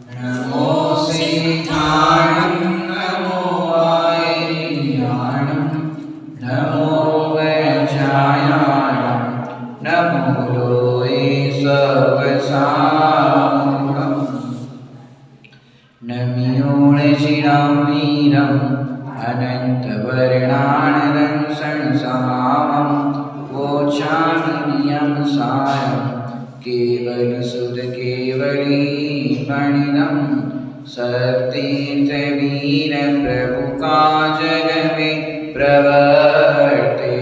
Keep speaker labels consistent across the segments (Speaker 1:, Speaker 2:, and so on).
Speaker 1: नमो सिद्धाणं नमो वायुयानं नमो वज्रायानं नमो लोये सर्वसामूढं नम्योऽणिशिरं वीरम् अनन्तवर्णानदं संसमामं वोचामिनियं सारं केवलसुधकेवलीमणिनं सतीर्थवीरप्रभुका जग में प्रवर्ते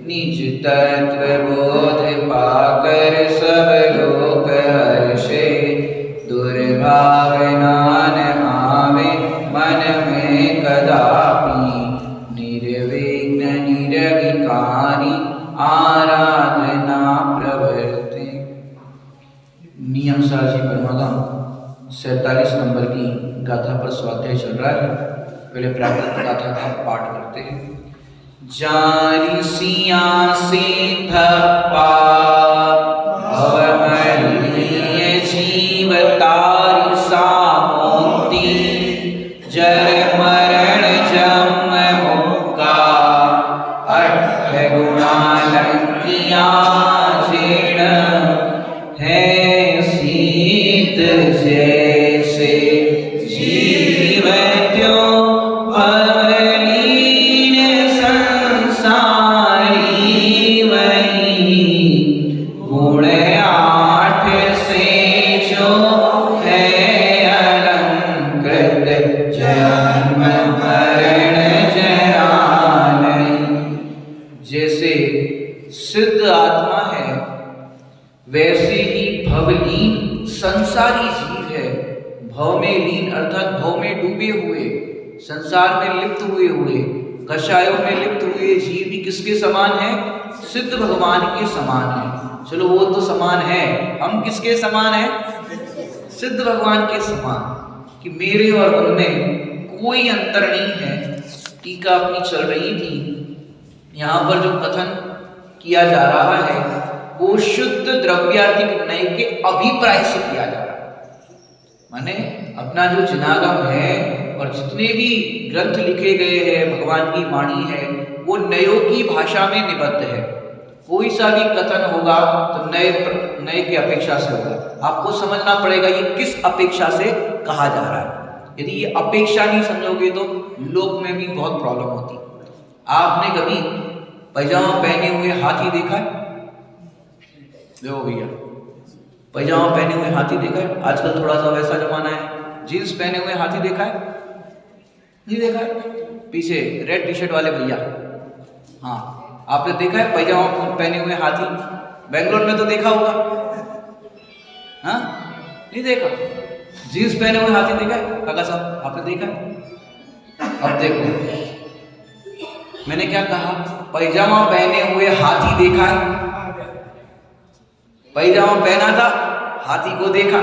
Speaker 1: निज तत्वबोध पाकर सब लोक हर्षे दुर्भावना न आवे मन में कदापि निर्विघ्न निर्विकारी आराधना प्रवर्ते। नियम साजी परमगम 47 नंबर की गाथा पर स्वाध्याय चल रहा है। पहले प्राकृत गाथा का पाठ करते हैं। जारी सिया से धप्पा भवमलीय जीव तारी सामोती जर मरण जम मुक्का अठ गुणालंकिया जीर्ण है शीत जैसे जीव त्यो भवलीन संसारी वही गुण 8 से जो है अलंकृत जन्म मरण जरा नहीं। जैसे सिद्ध आत्मा है वैसे ही भवलीन संसारी जीव है। भव में लीन अर्थात भव में डूबे हुए, संसार में लिप्त हुए कषायों में लिप्त हुए जीव भी किसके समान है? सिद्ध भगवान के समान है। चलो वो तो समान है, हम किसके समान है? सिद्ध भगवान के समान, कि मेरे और उनमें कोई अंतर नहीं है। टीका अपनी चल रही थी, यहाँ पर जो कथन किया जा रहा है वो शुद्ध द्रव्यार्थिक नय के अभिप्राय से किया जा रहा है। माने अपना जो जिनागम है और जितने भी ग्रंथ लिखे गए हैं, भगवान की वाणी है, वो नयों की भाषा में निबद्ध है। कोई सा भी कथन होगा तो नए के अपेक्षा से होगा। आपको समझना पड़ेगा ये किस अपेक्षा से कहा जा रहा है। यदि ये अपेक्षा नहीं समझोगे तो लोक में भी बहुत प्रॉब्लम होती। आपने कभी पैजामा पहने हुए हाथी देखा है? देखो भैया, पैजामा पहने हुए हाथी देखा है? आजकल थोड़ा सा वैसा जमाना है। जीन्स पहने हुए हाथी देखा है? नहीं देखा है? पीछे रेड टी शर्ट वाले भैया, हाँ आपने देखा है पैजामा पहने हुए हाथी? बेंगलोर में तो देखा होगा, हाँ नहीं देखा? जीन्स पहने हुए हाथी देखा है काका साहब? आपने देखा है? अब देखो, मैंने क्या कहा? पैजामा पहने हुए हाथी देखा है? पैजामा पहना था, हाथी को देखा।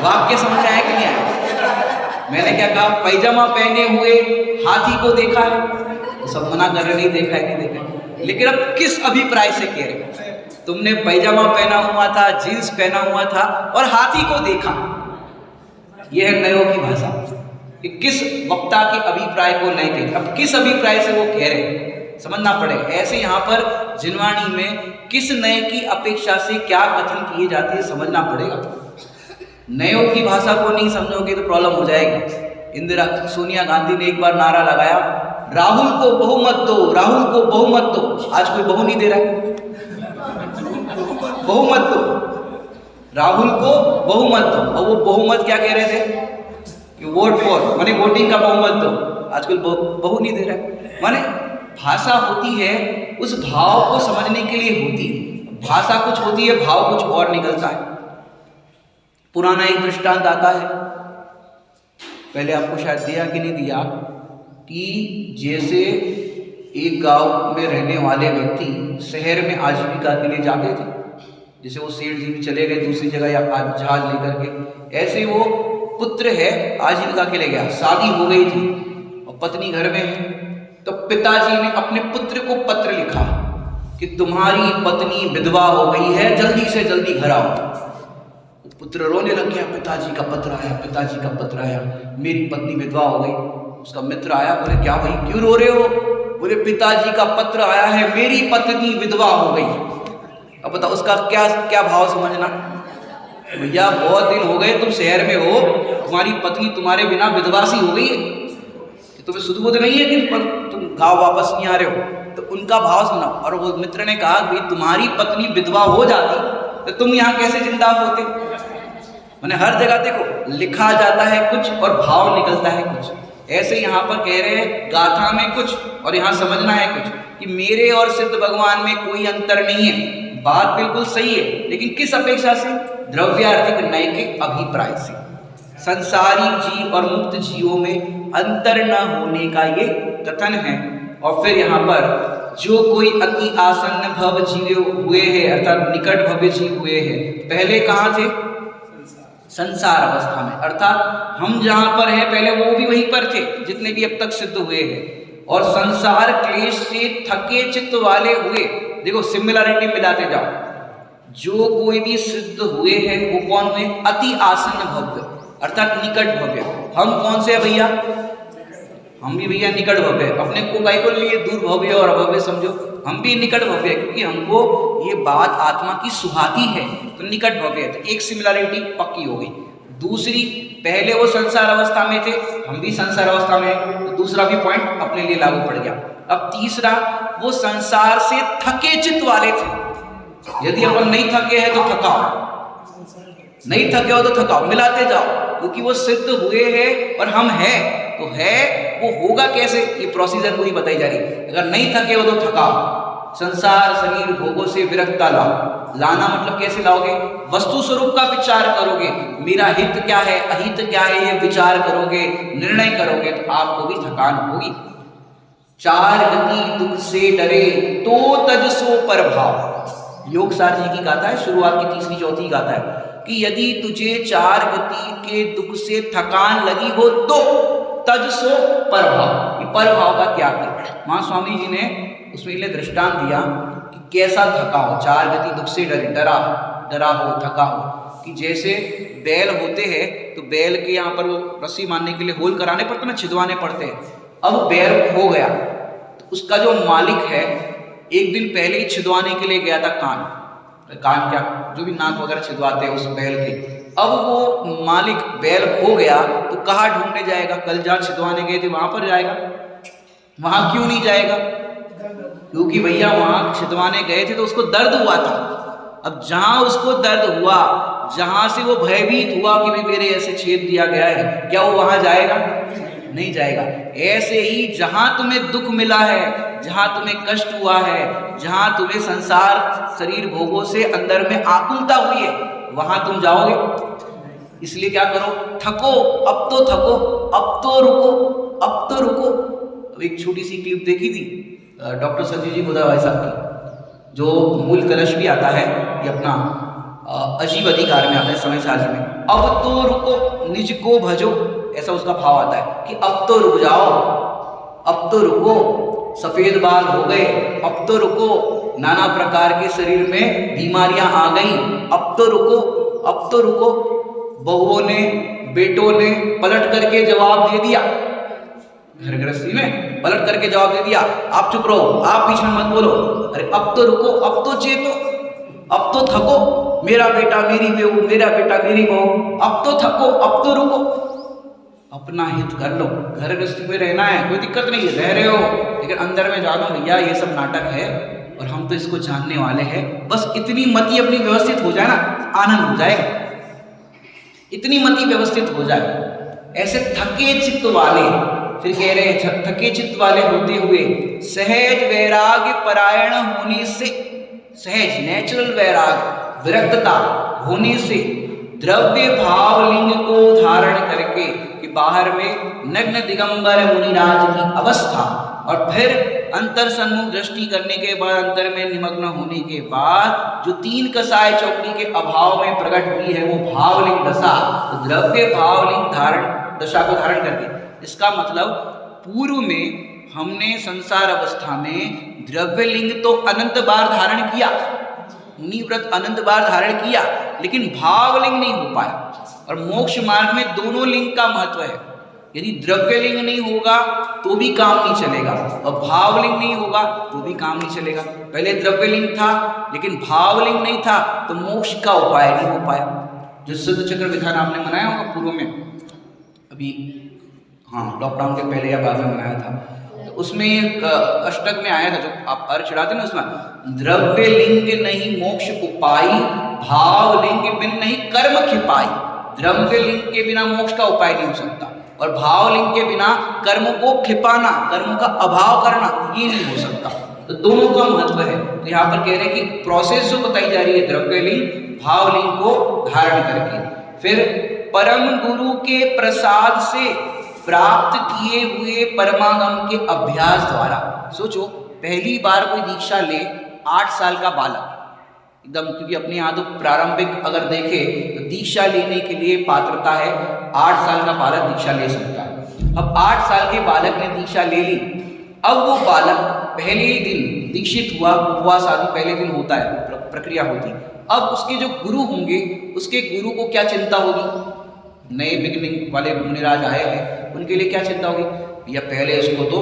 Speaker 1: वाक्य समझ आया कि नहीं आया? मैंने क्या कहा? पैजामा पहने हुए हाथी को देखा है। सब मना कर रहे नहीं देखा है, नहीं देखा है। लेकिन अब किस अभिप्राय से कह रहे? तुमने पैजामा पहना हुआ था, जीन्स पहना हुआ था और हाथी को देखा। यह है नयों की भाषा कि किस वक्ता के अभिप्राय को नहीं कहे। अब किस अभिप्राय से वो कह रहे समझना पड़ेगा। ऐसे यहाँ पर जिनवाणी में किस नए की अपेक्षा से क्या कथन किए जाते हैं समझना पड़ेगा। नयों की भाषा को नहीं समझोगे तो प्रॉब्लम हो जाएगी। सोनिया गांधी ने एक बार नारा लगाया, राहुल को बहुमत दो, राहुल को बहुमत दो। आज कोई बहु नहीं दे रहा है, बहुमत दो, राहुल को बहुमत दो। और वो बहुमत क्या कह रहे थे कि वोट फॉर, माने वोटिंग का बहुमत दो। आजकल बहु नहीं दे रहा है। माने भाषा होती है उस भाव को समझने के लिए होती है। भाषा कुछ होती है, भाव कुछ और निकलता है। पुराना एक दृष्टांत आता है, पहले आपको शायद दिया कि नहीं दिया, कि जैसे एक गांव में रहने वाले व्यक्ति शहर में आजीविका के लिए जाते थे। जैसे वो सेठ जी भी चले गए दूसरी जगह या जहाज लेकर के, ऐसे वो पुत्र है आजीविका के लिए गया, शादी हो गई थी और पत्नी घर में है। तो पिताजी ने अपने पुत्र को पत्र लिखा कि तुम्हारी पत्नी विधवा हो गई है, जल्दी से जल्दी घर आओ। पुत्र रोने लग गया, पिताजी का पत्र आया, पिताजी का पत्र आया, मेरी पत्नी विधवा हो गई। उसका मित्र आया, बोले क्या भाई क्यों रो रहे हो? बोले पिताजी का पत्र आया है, मेरी पत्नी विधवा हो गई। अब बताओ उसका क्या क्या भाव समझना। भैया बहुत दिन हो गए तुम शहर में हो, तुम्हारी पत्नी तुम्हारे बिना विधवा सी हो गई है, तुम्हें सुध-बुध नहीं है कि तुम गाँव वापस नहीं आ रहे हो। तो उनका भाव सुना। और वो मित्र ने कहा भाई तुम्हारी पत्नी विधवा हो जाती तो तुम यहाँ कैसे जिंदा होते? मैंने हर जगह देखो लिखा जाता है कुछ और भाव निकलता है कुछ। ऐसे यहाँ पर कह रहे हैं गाथा में कुछ और यहाँ समझना है कुछ कि मेरे और सिद्ध भगवान में कोई अंतर नहीं है। बात बिल्कुल सही है, लेकिन किस अपेक्षा से? द्रव्यार्थिक नय के अभिप्राय से। संसारी जीव और मुक्त जीवों में अंतर न होने का ये कथन है। और फिर यहाँ पर जो कोई अति आसन्न भव जीव हुए हैं, अर्थात निकट भव्य जीव हुए हैं, पहले कहाँ थे? संसार अवस्था में। अर्थात हम जहाँ पर हैं पहले वो भी वहीं पर थे जितने भी अब तक सिद्ध हुए हैं। और संसार क्लेश से थके चित्त वाले हुए, देखो सिमिलरिटी मिलाते जाओ, जो कोई भी सिद्ध हुए हैं वो कौन हुए? अति आसन्न भव्य, अर्थात निकट भव्य। हम कौन से भैया? हम भी भैया निकट भव्य। अपने को गाय को लिए दूर भव्य और अभव्य समझो, हम भी निकट भव्य है, क्योंकि हमको ये बात आत्मा की सुहाती है तो निकट भव्य है। तो एक सिमिलरिटी पक्की हो गई। दूसरी, पहले वो संसार अवस्था में थे, हम भी संसार अवस्था में हैं, तो दूसरा भी पॉइंट अपने लिए लागू पड़ गया। अब तीसरा, वो संसार से थके चित्त वाले थे। यदि अपन नहीं थके हैं तो थकाओ, नहीं थके हो तो थकाओ, मिलाते जाओ, क्योंकि वो सिद्ध हुए हैं और हम हैं। तो है वो होगा कैसे, ये प्रोसीजर पूरी बताई जा रही है। अगर नहीं थके हो तो थकाओ, संसार शरीर भोगों से विरक्ता लाओ। लाना मतलब कैसे लाओगे? वस्तु स्वरूप का विचार करोगे, मेरा हित क्या है अहित क्या है ये विचार करोगे, निर्णय करोगे, तो आपको भी थकान होगी। चार गति दुख से डरे तो तज सो पर भाव। योग सार जी की गाथा है, शुरुआत की तीसरी चौथी गाथा है कि यदि तुझे चार गति के दुख से थकान लगी हो तो तज सो पर भाव। ये पर भाव का क्या है? मां स्वामी जी ने उसमें लिए दृष्टांत दिया कि कैसा थका हो, चार गति दुख से डरे, डरा हो, थका हो। कि जैसे बैल होते हैं तो बैल के यहाँ पर वो रस्सी मारने के लिए होल कराने पड़ते हैं, छिदवाने पड़ते हैं। अब बैल खो गया तो उसका जो मालिक है एक दिन पहले ही छिदवाने के लिए गया था कान क्या जो भी नाक वगैरह छिदवाते हैं उस बैल के। अब वो मालिक बैल खो गया तो कहाँ ढूंढने जाएगा? कल जहाँ छिदवाने गए थे वहां पर जाएगा। वहां क्यों नहीं जाएगा? क्योंकि भैया वहां छिदवाने गए थे तो उसको दर्द हुआ था। अब जहां उसको दर्द हुआ, जहां से वो भयभीत हुआ कि भाई मेरे ऐसे छेद दिया गया है, क्या वो वहां जाएगा? नहीं जाएगा। ऐसे ही जहां तुम्हें दुख मिला है, जहां तुम्हें कष्ट हुआ है, जहां तुम्हें संसार शरीर भोगों से अंदर में आकुलता हुई है, वहां तुम जाओगे। इसलिए क्या करो? थको, अब तो थको, अब तो रुको, अब तो रुको। अब एक छोटी सी क्लिप देखी थी डॉक्टर संजीव जी गोदा भाई साहब की, जो मूल कलश भी आता है, ये अपना अजीब अधिकार में आता है समय सारणी में। अब तो रुको निज को भजो, ऐसा उसका भाव आता है कि अब तो रुक जाओ, अब तो रुको, सफेद बाल हो गए, अब तो रुको, नाना प्रकार के शरीर में बीमारियां आ गई, अब तो रुको, अब तो रुको। बहुओं ने बेटों ने पलट करके जवाब दे दिया, घर गृहस्थी में पलट करके जवाब दे दिया, आप चुप रहो, आप बीच में मत बोलो, अरे अब तो रुको, अब तो चेतो, अब तो थको, मेरा बेटा मेरी बहू, मेरा बेटा मेरी बहू, अब तो थको, अब तो रुको। अपना हित कर लो, घर गृहस्थी में रहना है, कोई दिक्कत नहीं है, रह रहे हो, लेकिन अंदर में जानो भैया ये सब नाटक है और हम तो इसको जानने वाले हैं। बस इतनी मति अपनी व्यवस्थित हो जाए ना, आनंद हो जाएगा। इतनी मति व्यवस्थित हो जाए। ऐसे थके चित्त वाले, फिर कह रहे हैं थके चित्त वाले होते हुए सहज वैराग्य परायण होने से, सहज नेचुरल वैराग्य विरक्तता होने से द्रव्य भाव लिंग को धारण करके कि बाहर में नग्न दिगंबर मुनिराज की अवस्था, और फिर अंतर सन्मुख दृष्टि करने के बाद अंतर में निमग्न होने के बाद जो तीन कसाय चौकड़ी के अभाव में प्रकट हुई है वो भावलिंग दशा, तो द्रव्य भावलिंग धारण दशा को धारण करके। इसका मतलब पूर्व में हमने संसार अवस्था में द्रव्य लिंग तो अनंत बार धारण किया, मुनि व्रत अनंत बार धारण किया, लेकिन भावलिंग नहीं हो पाया। और मोक्ष मार्ग में दोनों लिंग का महत्व है। यदि द्रव्यलिंग नहीं होगा तो भी काम नहीं चलेगा, और भावलिंग नहीं होगा तो भी काम नहीं चलेगा। पहले द्रव्यलिंग था लेकिन भावलिंग नहीं था, तो मोक्ष का उपाय नहीं हो पाया। जो सिद्ध चक्र विधान आपने मनाया होगा पूर्व में, अभी हाँ लॉकडाउन के पहले या बाद में मनाया था, तो उसमें एक अष्टक में आया था, जो आप अर्घ चढ़ाते ना, उसमें द्रव्यलिंग नहीं मोक्ष उपाय, भावलिंग बिन नहीं कर्म खिपाई। द्रव्यलिंग के बिना मोक्ष का उपाय नहीं हो सकता, और भावलिंग के बिना कर्म को खिपाना, कर्म का अभाव करना, ये नहीं हो सकता। तो दोनों का महत्व है। तो यहाँ पर कह रहे हैं कि प्रोसेस जो बताई जा रही है द्रव्यलिंग भावलिंग को धारण करके, फिर परम गुरु के प्रसाद से प्राप्त किए हुए परमागम के अभ्यास द्वारा। सोचो, पहली बार कोई दीक्षा ले 8 साल का बालक एकदम, क्योंकि अपने यहाँ तो प्रारंभिक अगर देखे तो दीक्षा लेने के लिए पात्रता है 8 साल का बालक दीक्षा ले सकता है। अब 8 साल के बालक ने दीक्षा ले ली, अब वो बालक पहले ही दिन दीक्षित हुआ, उपवास आदि पहले दिन होता है, प्रक्रिया होती। अब उसके जो गुरु होंगे, उसके गुरु को क्या चिंता होगी? नए बिगनिंग वाले मुनिराज आए हैं, उनके लिए क्या चिंता होगी? या पहले उसको तो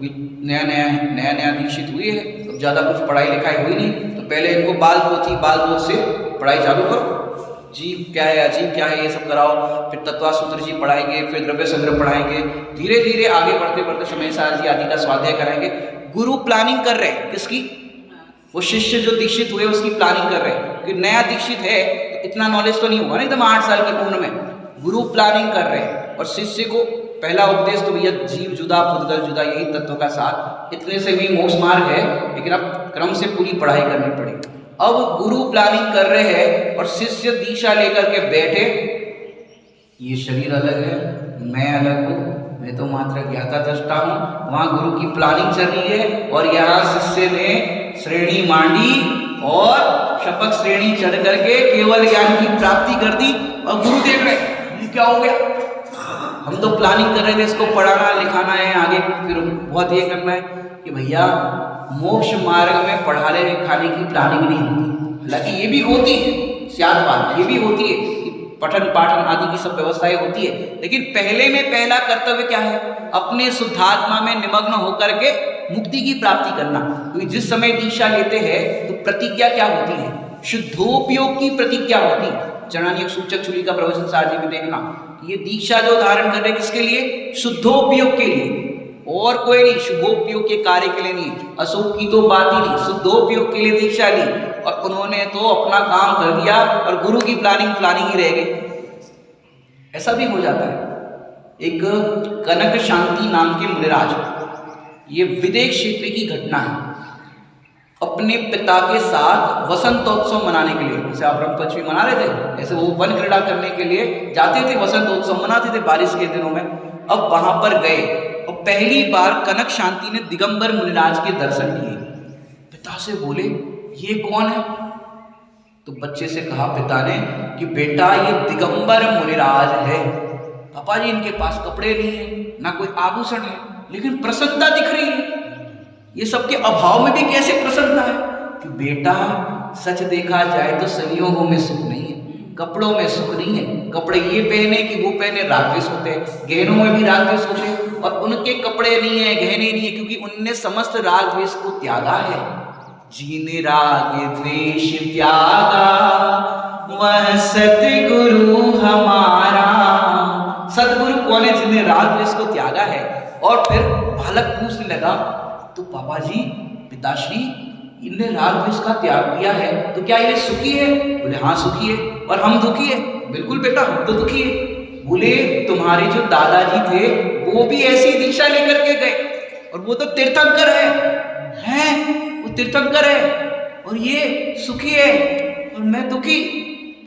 Speaker 1: नया दीक्षित हुई है, तो ज़्यादा कुछ पढ़ाई लिखाई हुई नहीं, तो पहले इनको बाल पोथ से पढ़ाई चालू करो, जीव क्या है अजीव क्या है ये सब कराओ, फिर तत्वा सूत्र जी पढ़ाएंगे, फिर द्रव्य संग्रह पढ़ाएंगे, धीरे धीरे आगे बढ़ते बढ़ते समय सार जी आदि का स्वाध्याय कराएंगे। गुरु प्लानिंग कर रहे हैं किसकी? वो शिष्य जो दीक्षित हुए उसकी प्लानिंग कर रहे हैं, क्योंकि नया दीक्षित है तो इतना नॉलेज तो नहीं होगा ना एकदम 8 साल की उम्र में। गुरु प्लानिंग कर रहे हैं, और शिष्य को पहला उपदेश तो भैया जीव जुदा पुद्गल जुदा, यही तत्व का साथ, इतने से भी मोक्ष मार्ग है, लेकिन अब क्रम से पूरी पढ़ाई करनी पड़ेगी। अब गुरु प्लानिंग कर रहे हैं और शिष्य दीक्षा लेकर के बैठे, ये शरीर अलग है, मैं अलग हूँ, मैं तो मात्र ज्ञाता दृष्टा हूँ। वहाँ गुरु की प्लानिंग चल रही है, और यहाँ शिष्य ने श्रेणी मांडी और शपथ श्रेणी चढ़ करके केवल ज्ञान की प्राप्ति कर दी, और गुरु देख रहे ये क्या हो गया, हम तो प्लानिंग कर रहे थे इसको पढ़ाना लिखाना है आगे, फिर बहुत ये करना है कि भैया मोक्ष मार्ग में पढ़ाने लिखाने की प्लानिंग नहीं होती। हालांकि ये भी होती है, स्याद बात ये भी होती है कि पठन पाठन आदि की सब व्यवस्थाएं होती है, लेकिन पहले में पहला कर्तव्य क्या है? अपने शुद्धात्मा में निमग्न होकर के मुक्ति की प्राप्ति करना। क्योंकि जिस समय दीक्षा लेते हैं तो प्रतिज्ञा क्या होती है? शुद्धोपयोग की प्रतिज्ञा होती है। चरणानी सूचक चुली का प्रवचन सार जी में देखना, ये दीक्षा जो धारण कर रहे किसके लिए? शुद्धोपयोग के लिए, और कोई नहीं, शुभोपयोग के कार्य के लिए नहीं, अशुभ की तो बात ही नहीं, शुद्धोपयोग के लिए दीक्षा ली, और उन्होंने तो अपना काम कर दिया और गुरु की प्लानिंग ही रह गई। ऐसा भी हो जाता है। एक कनक शांति नाम के मुनिराज, ये विदेश क्षेत्र की घटना है, अपने पिता के साथ वसंतोत्सव मनाने के लिए, जैसे आप रंग पंचमी मना रहे थे, ऐसे वो वन क्रीड़ा करने के लिए जाते थे, वसंतोत्सव मनाते थे बारिश के दिनों में। अब वहां पर गए और पहली बार कनक शांति ने दिगंबर मुनिराज के दर्शन किए। पिता से बोले ये कौन है? तो बच्चे से कहा पिता ने कि बेटा ये दिगंबर मुनिराज है। पापा जी इनके पास कपड़े नहीं है, ना कोई आभूषण है, लेकिन प्रसन्नता दिख रही है। ये सबके अभाव में भी कैसे प्रसन्नता है? कि बेटा सच देखा जाए तो संयोगों में सुख नहीं है, कपड़ों में सुख नहीं है। कपड़े ये पहने कि वो पहने, राग होते हैं, गहनों में भी राग होते हैं, और उनके कपड़े नहीं है, गहने नहीं है, क्योंकि उनने समस्त राग द्वेष को त्यागा है। जिन राग द्वेष त्यागा वह सतगुरु हमारा। सतगुरु कौन है? जिन्हें राग द्वेष को त्यागा है। और फिर बालक पूछने लगा तो पापा जी पिताश्री इनने राग द्वेष का त्याग किया है, तो क्या ये सुखी है? बोले हाँ सुखी है। और हम दुखी है? बिल्कुल बेटा हम तो दुखी है। बोले तुम्हारे जो दादाजी थे वो भी ऐसी दीक्षा लेकर के गए, और वो तो तीर्थंकर है, वो तीर्थंकर है, और ये सुखी है और मैं दुखी।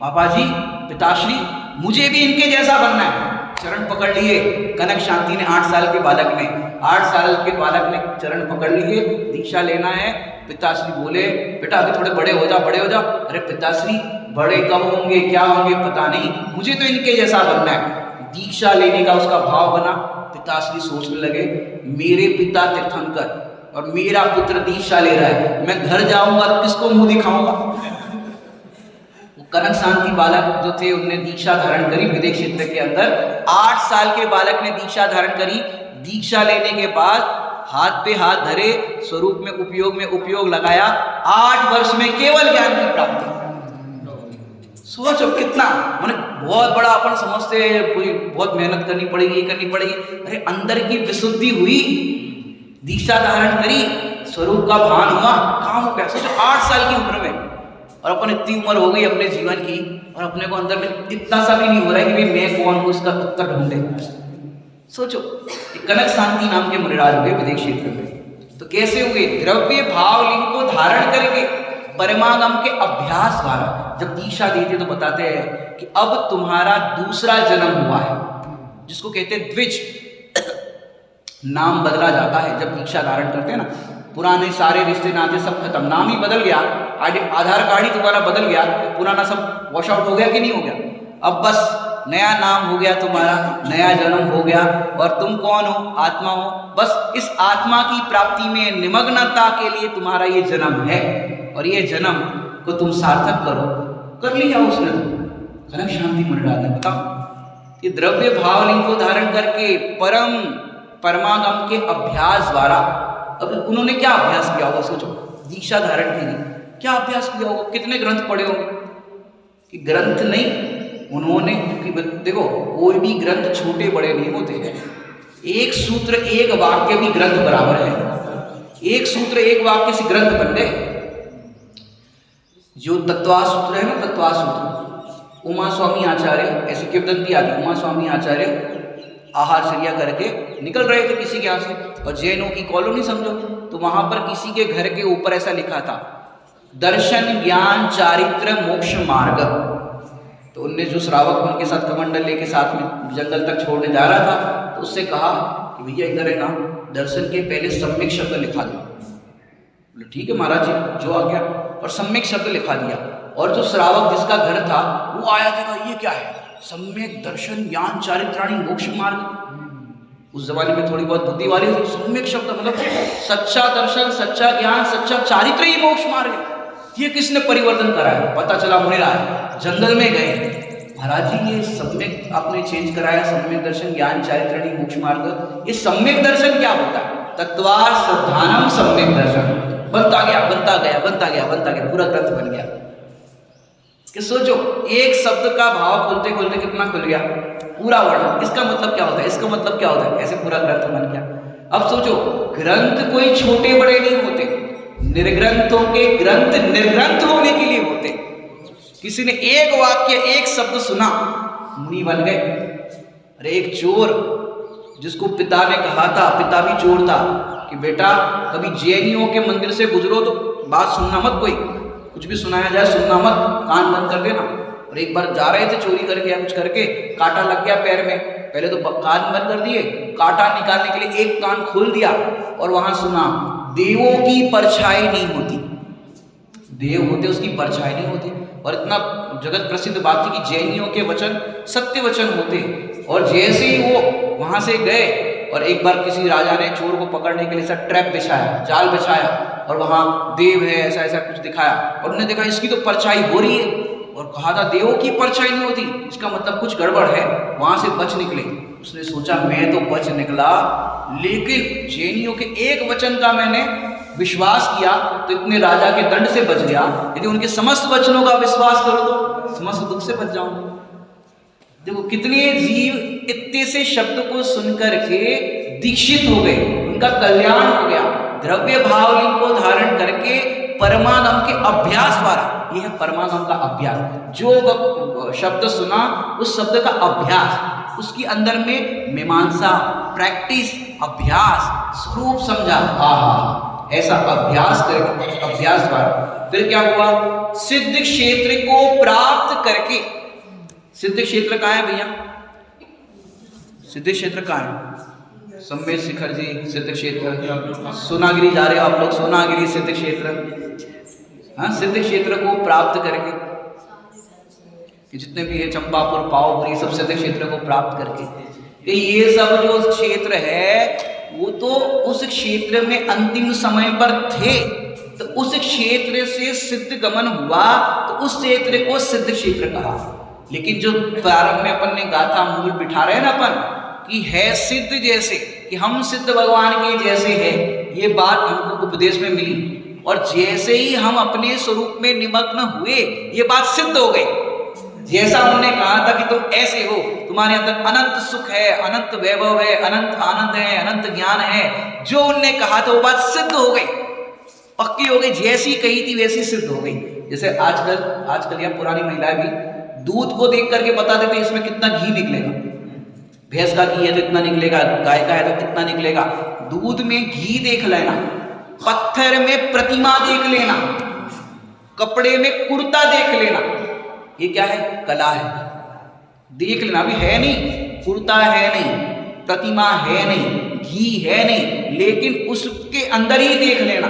Speaker 1: पापा जी पिताश्री मुझे भी इनके जैसा बनना है। चरण पकड़ लिए कनक शांति ने, 8 साल के बालक ने, 8 साल के बालक ने चरण पकड़ लिए, दीक्षा लेना है। पिताश्री बोले बेटा अभी थोड़े बड़े हो जाओ। अरे पिताश्री बड़े कब होंगे, क्या होंगे पता नहीं, मुझे तो इनके जैसा बनना है। दीक्षा लेने का उसका भाव बना। पिताश्री सोचने लगे मेरे पिता तीर्थंकर, और मेरा पुत्र दीक्षा ले रहा है, मैं घर जाऊंगा तो किसको मुंह दिखाऊंगा। वो कनक शांति बालक जो थे उनने दीक्षा धारण करी विदेश क्षेत्र के अंदर। 8 साल के बालक ने दीक्षा धारण करी। दीक्षा लेने के बाद हाथ पे हाथ धरे, स्वरूप में उपयोग लगाया। 8 वर्ष में केवल ज्ञान की प्राप्ति। सोचो कितना, माने बहुत बड़ा अपन समझते हैं, पूरी बहुत मेहनत करनी पड़ेगी, करनी पड़ेगी। अरे अंदर की विशुद्धि हुई, दीक्षा धारण करी, स्वरूप का भान हुआ, काम हो गया। सोचो 8 साल की उम्र में, और अपन इतनी उम्र हो गई अपने जीवन की, और अपने को अंदर में इतना सा भी नहीं हो रहा है कि भाई मैं कौन हूँ इसका उत्तर ढूंढे। सोचो कनक शांति नाम के मुनिराज हुए विदेश क्षेत्र में। तो कैसे हुए? द्रव्य भाव लिंग को धारण करके परमागम के अभ्यास द्वारा। जब दीक्षा देते तो बताते हैं कि अब तुम्हारा दूसरा जन्म हुआ है, जिसको कहते हैं द्विज। नाम बदला जाता है जब दीक्षा धारण करते हैं ना। पुराने सारे रिश्ते नाते सब खत्म, नाम ही बदल गया, आधार कार्ड ही तुम्हारा बदल गया, पुराना सब वॉश आउट हो गया कि नहीं हो गया। अब बस नया नाम हो गया तुम्हारा, नया जन्म हो गया, और तुम कौन हो? आत्मा हो। बस इस आत्मा की प्राप्ति में निमग्नता के लिए तुम्हारा ये जन्म है, और ये जन्म को तुम सार्थक करो। कर लिया उसने तो। कनक शांति मुनिराज ने बताओ कि द्रव्य भाव लिंग को धारण करके परमागम के अभ्यास द्वारा। अब उन्होंने क्या अभ्यास किया होगा? सोचो, दीक्षा धारण के लिए क्या अभ्यास किया होगा? कितने ग्रंथ पढ़े होंगे? कि ग्रंथ नहीं, उन्होंने, देखो कोई भी ग्रंथ छोटे बड़े नहीं होते हैं। एक सूत्र एक वाक्य भी ग्रंथ बराबर है। एक सूत्र एक वाक्य से ग्रंथ बन गए। जो तत्वा सूत्र है ना, तत्वा सूत्र, उमा स्वामी आचार्य, ऐसी किंवदंती आदि, उमा स्वामी आचार्य आहारचर्या करके निकल रहे थे किसी के यहाँ से, और जैनों की कॉलोनी समझो, तो वहां पर किसी के घर के ऊपर ऐसा लिखा था, दर्शन ज्ञान चारित्र मोक्ष मार्ग। तो उनने जो श्रावक उनके साथ कमंडल लेके साथ में जंगल तक छोड़ने जा रहा था, तो उससे कहा कि भैया इधर है ना, दर्शन के पहले सम्यक शब्द लिखा दो। बोले ठीक है महाराज जी, जो आ गया, और सम्यक शब्द लिखा दिया। और जो श्रावक जिसका घर था वो आया, देखा ये क्या है, सम्यक दर्शन ज्ञान चारित्राणी मोक्ष मार्ग। उस जमाने में थोड़ी बहुत बुद्धि वाली थी। सम्यक शब्द मतलब सच्चा दर्शन, सच्चा ज्ञान, सच्चा चारित्र ही मोक्ष मार्ग है। ये किसने परिवर्तन कराया? पता चला मुनिराज जंगल में गए, महाराज जी ये सम्यक आपने चेंज कराया, सम्यक दर्शन ज्ञान चारित्राणी मोक्ष मार्ग। ये सम्यक दर्शन क्या होता है? तत्वार श्रद्धानम सम्यक दर्शन। बनता गया, बनता गया, बनता गया, बनता गया, पूरा ग्रंथ बन गया। कि सोचो एक शब्द का भाव खुलते खुलते कितना खुल गया, पूरा वर्णन। इसका मतलब क्या होता है, इसका मतलब क्या होता है, ऐसे पूरा ग्रंथ बन गया। अब सोचो ग्रंथ कोई छोटे बड़े नहीं होते, निर्ग्रंथों के ग्रंथ निर्ग्रंथ होने के लिए होते। किसी ने एक वाक्य एक शब्द सुना, मुनि बन गए। अरे एक चोर जिसको पिता ने कहा था, पिता भी चोर था, कि बेटा कभी जैनियों के मंदिर से गुजरो तो बात सुनना मत, कोई कुछ भी सुनाया जाए सुनना मत, कान बंद कर देना। और एक बार जा रहे थे चोरी करके या कुछ करके, कांटा लग गया पैर में, पहले तो कान बंद कर दिए, कांटा निकालने के लिए एक कान खोल दिया, और वहां सुना देवों की परछाई नहीं होती। देव होते उसकी परछाई नहीं होती। और इतना जगत प्रसिद्ध बात थी कि जैनियों के वचन सत्य वचन होते। और जैसे ही वो वहां से गए, और एक बार किसी राजा ने चोर को पकड़ने के लिए ऐसा ट्रैप बिछाया, जाल बिछाया, और वहां देव है ऐसा ऐसा कुछ दिखाया, और उन्होंने देखा इसकी तो परछाई हो रही है, और कहा था देवों की परछाई नहीं होती, इसका मतलब कुछ गड़बड़ है। वहां से बच निकले। उसने सोचा मैं तो बच निकला, लेकिन जैनियों के एक वचन का मैंने विश्वास किया तो इतने राजा के दंड से बच गया। यदि उनके समस्त वचनों का विश्वास करो तो समस्त दुख से बच जाऊंगा। देखो कितने जीव इतने से शब्द को सुनकर के दीक्षित हो गए, उनका कल्याण हो गया। द्रव्य भाव लिंग को धारण करके परमागम के अभ्यास द्वारा, यह है परमागम का अभ्यास। जो शब्द सुना उस शब्द का अभ्यास, उसके अंदर में मीमांसा, प्रैक्टिस, अभ्यास, स्वरूप समझा, ऐसा अभ्यास करके, अभ्यास द्वारा फिर क्या हुआ, सिद्ध क्षेत्र को प्राप्त करके। सिद्ध क्षेत्र कहाँ है भैया? सिद्ध क्षेत्र कहाँ है? सम्मेद शिखर जी सिद्ध क्षेत्र, सोनागिरी जा रहे हो आप लोग, सोनागिरी सिद्ध क्षेत्र। हाँ, सिद्ध क्षेत्र को प्राप्त करके, कि जितने भी है चंपापुर, पावपुरी, सब सिद्ध क्षेत्र को प्राप्त करके, ये सब जो क्षेत्र है वो तो उस क्षेत्र में अंतिम समय पर थे, तो उस क्षेत्र से सिद्ध गमन हुआ तो उस क्षेत्र को सिद्ध क्षेत्र कहा। लेकिन जो प्रारंभ में अपन ने गाथा मूल बिठा रहे हैं ना अपन कि है सिद्ध जैसे, कि हम सिद्ध भगवान के जैसे है, ये बात हमको उपदेश में मिली। और जैसे ही हम अपने स्वरूप में निमग्न हुए ये बात सिद्ध हो गई। जैसा उन्होंने कहा था कि तुम ऐसे हो, तुम्हारे अंदर अनंत सुख है, अनंत वैभव है, अनंत आनंद है, अनंत ज्ञान है, जो उनने कहा था वो बात सिद्ध हो गई, पक्की हो गई। जैसी कही थी वैसी सिद्ध हो गई। जैसे आजकल या पुरानी महिलाएं भी दूध को देख करके बता देते इसमें कितना घी निकलेगा। भैंस का घी है तो इतना निकलेगा, गाय का है तो कितना निकलेगा। दूध में घी देख लेना, पत्थर में प्रतिमा देख लेना, कपड़े में कुर्ता देख लेना, ये क्या है? कला है। देख लेना, अभी है नहीं, कुर्ता है नहीं, प्रतिमा है नहीं, घी है नहीं, लेकिन उसके अंदर ही देख लेना,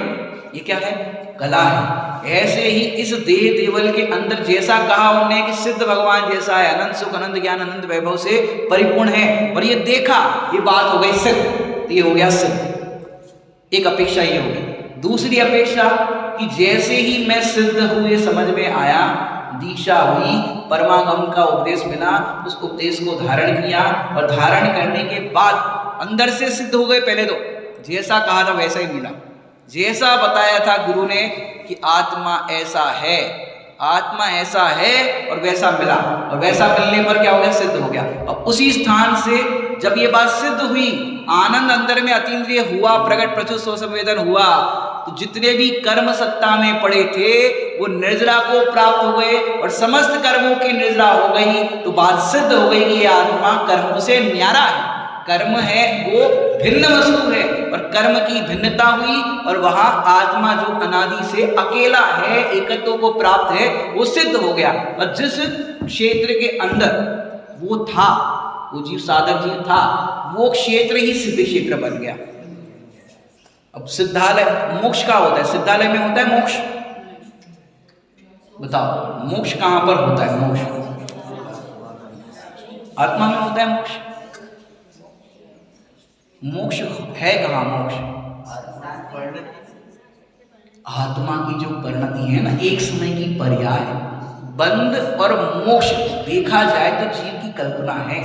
Speaker 1: ये क्या है? कला है। ऐसे ही इस देह देवल के अंदर जैसा कहा उन्होंने कि सिद्ध भगवान जैसा है, अनंत सुख, अनंत ज्ञान, अनंत वैभव से परिपूर्ण है, और ये देखा, ये बात हो गई सिद्ध, तो ये हो गया सिद्ध। एक अपेक्षा ये होगी। दूसरी अपेक्षा कि जैसे ही मैं सिद्ध हुए समझ में आया, दीक्षा हुई, परमागम का उपदेश मिला, उस उपदेश को धारण किया, और धारण करने के बाद अंदर से सिद्ध हो गए। पहले तो जैसा कहा था वैसा ही मिला, जैसा बताया था गुरु ने कि आत्मा ऐसा है, आत्मा ऐसा है, और वैसा मिला, और वैसा मिलने पर क्या हो गया? सिद्ध हो गया। और उसी स्थान से जब ये बात सिद्ध हुई, आनंद अंदर में अतीन्द्रिय हुआ, प्रकट प्रचुर स्वसंवेदन हुआ, तो जितने भी कर्म सत्ता में पड़े थे वो निर्जरा को प्राप्त हो गए, और समस्त कर्मों की निर्जरा हो गई। तो बात सिद्ध हो गई कि ये आत्मा कर्मों से न्यारा है, कर्म है वो भिन्न वस्तु है, और कर्म की भिन्नता हुई, और वहां आत्मा जो अनादि से अकेला है, एकत्व को प्राप्त है, वो सिद्ध हो गया। और जिस क्षेत्र के अंदर वो था, वो जीव साधक जीव था, वो क्षेत्र ही सिद्ध क्षेत्र बन गया। अब सिद्धालय मोक्ष का होता है, सिद्धालय में होता है मोक्ष? बताओ मोक्ष कहां पर होता है? मोक्ष आत्मा में होता है। मोक्ष मोक्ष है कहां? मोक्ष आत्मा की जो परिणति है ना, एक समय की पर्याय। बंध और मोक्ष देखा जाए तो जीव की कल्पना है।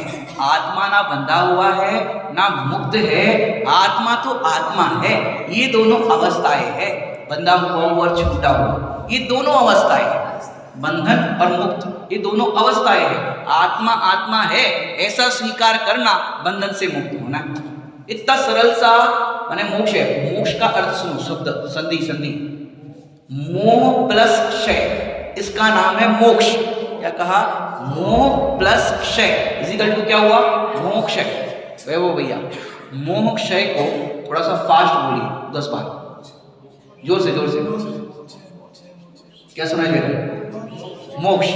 Speaker 1: आत्मा ना बंधा हुआ है ना मुक्त है, आत्मा तो आत्मा है। ये दोनों अवस्थाएं हैं, बंधा हुआ और छूटा हुआ, ये दोनों अवस्थाएं हैं। बंधन और मुक्त ये दोनों अवस्थाएं हैं। आत्मा आत्मा है ऐसा स्वीकार करना, बंधन से मुक्त होना। इतना सरल सा माने मोक्ष है। मोक्ष का अर्थ सुनो, शब्द संधि, संधि मोह प्लस क्षय, इसका नाम है मोक्ष। क्या कहा? मोह प्लस क्षय इजिकल टू क्या हुआ? मोक्ष। वो भैया मोह क्षय को थोड़ा सा फास्ट बोलिए, 10 बार, जोर से जोर से। क्या सुनाई दे रहा है? मोक्ष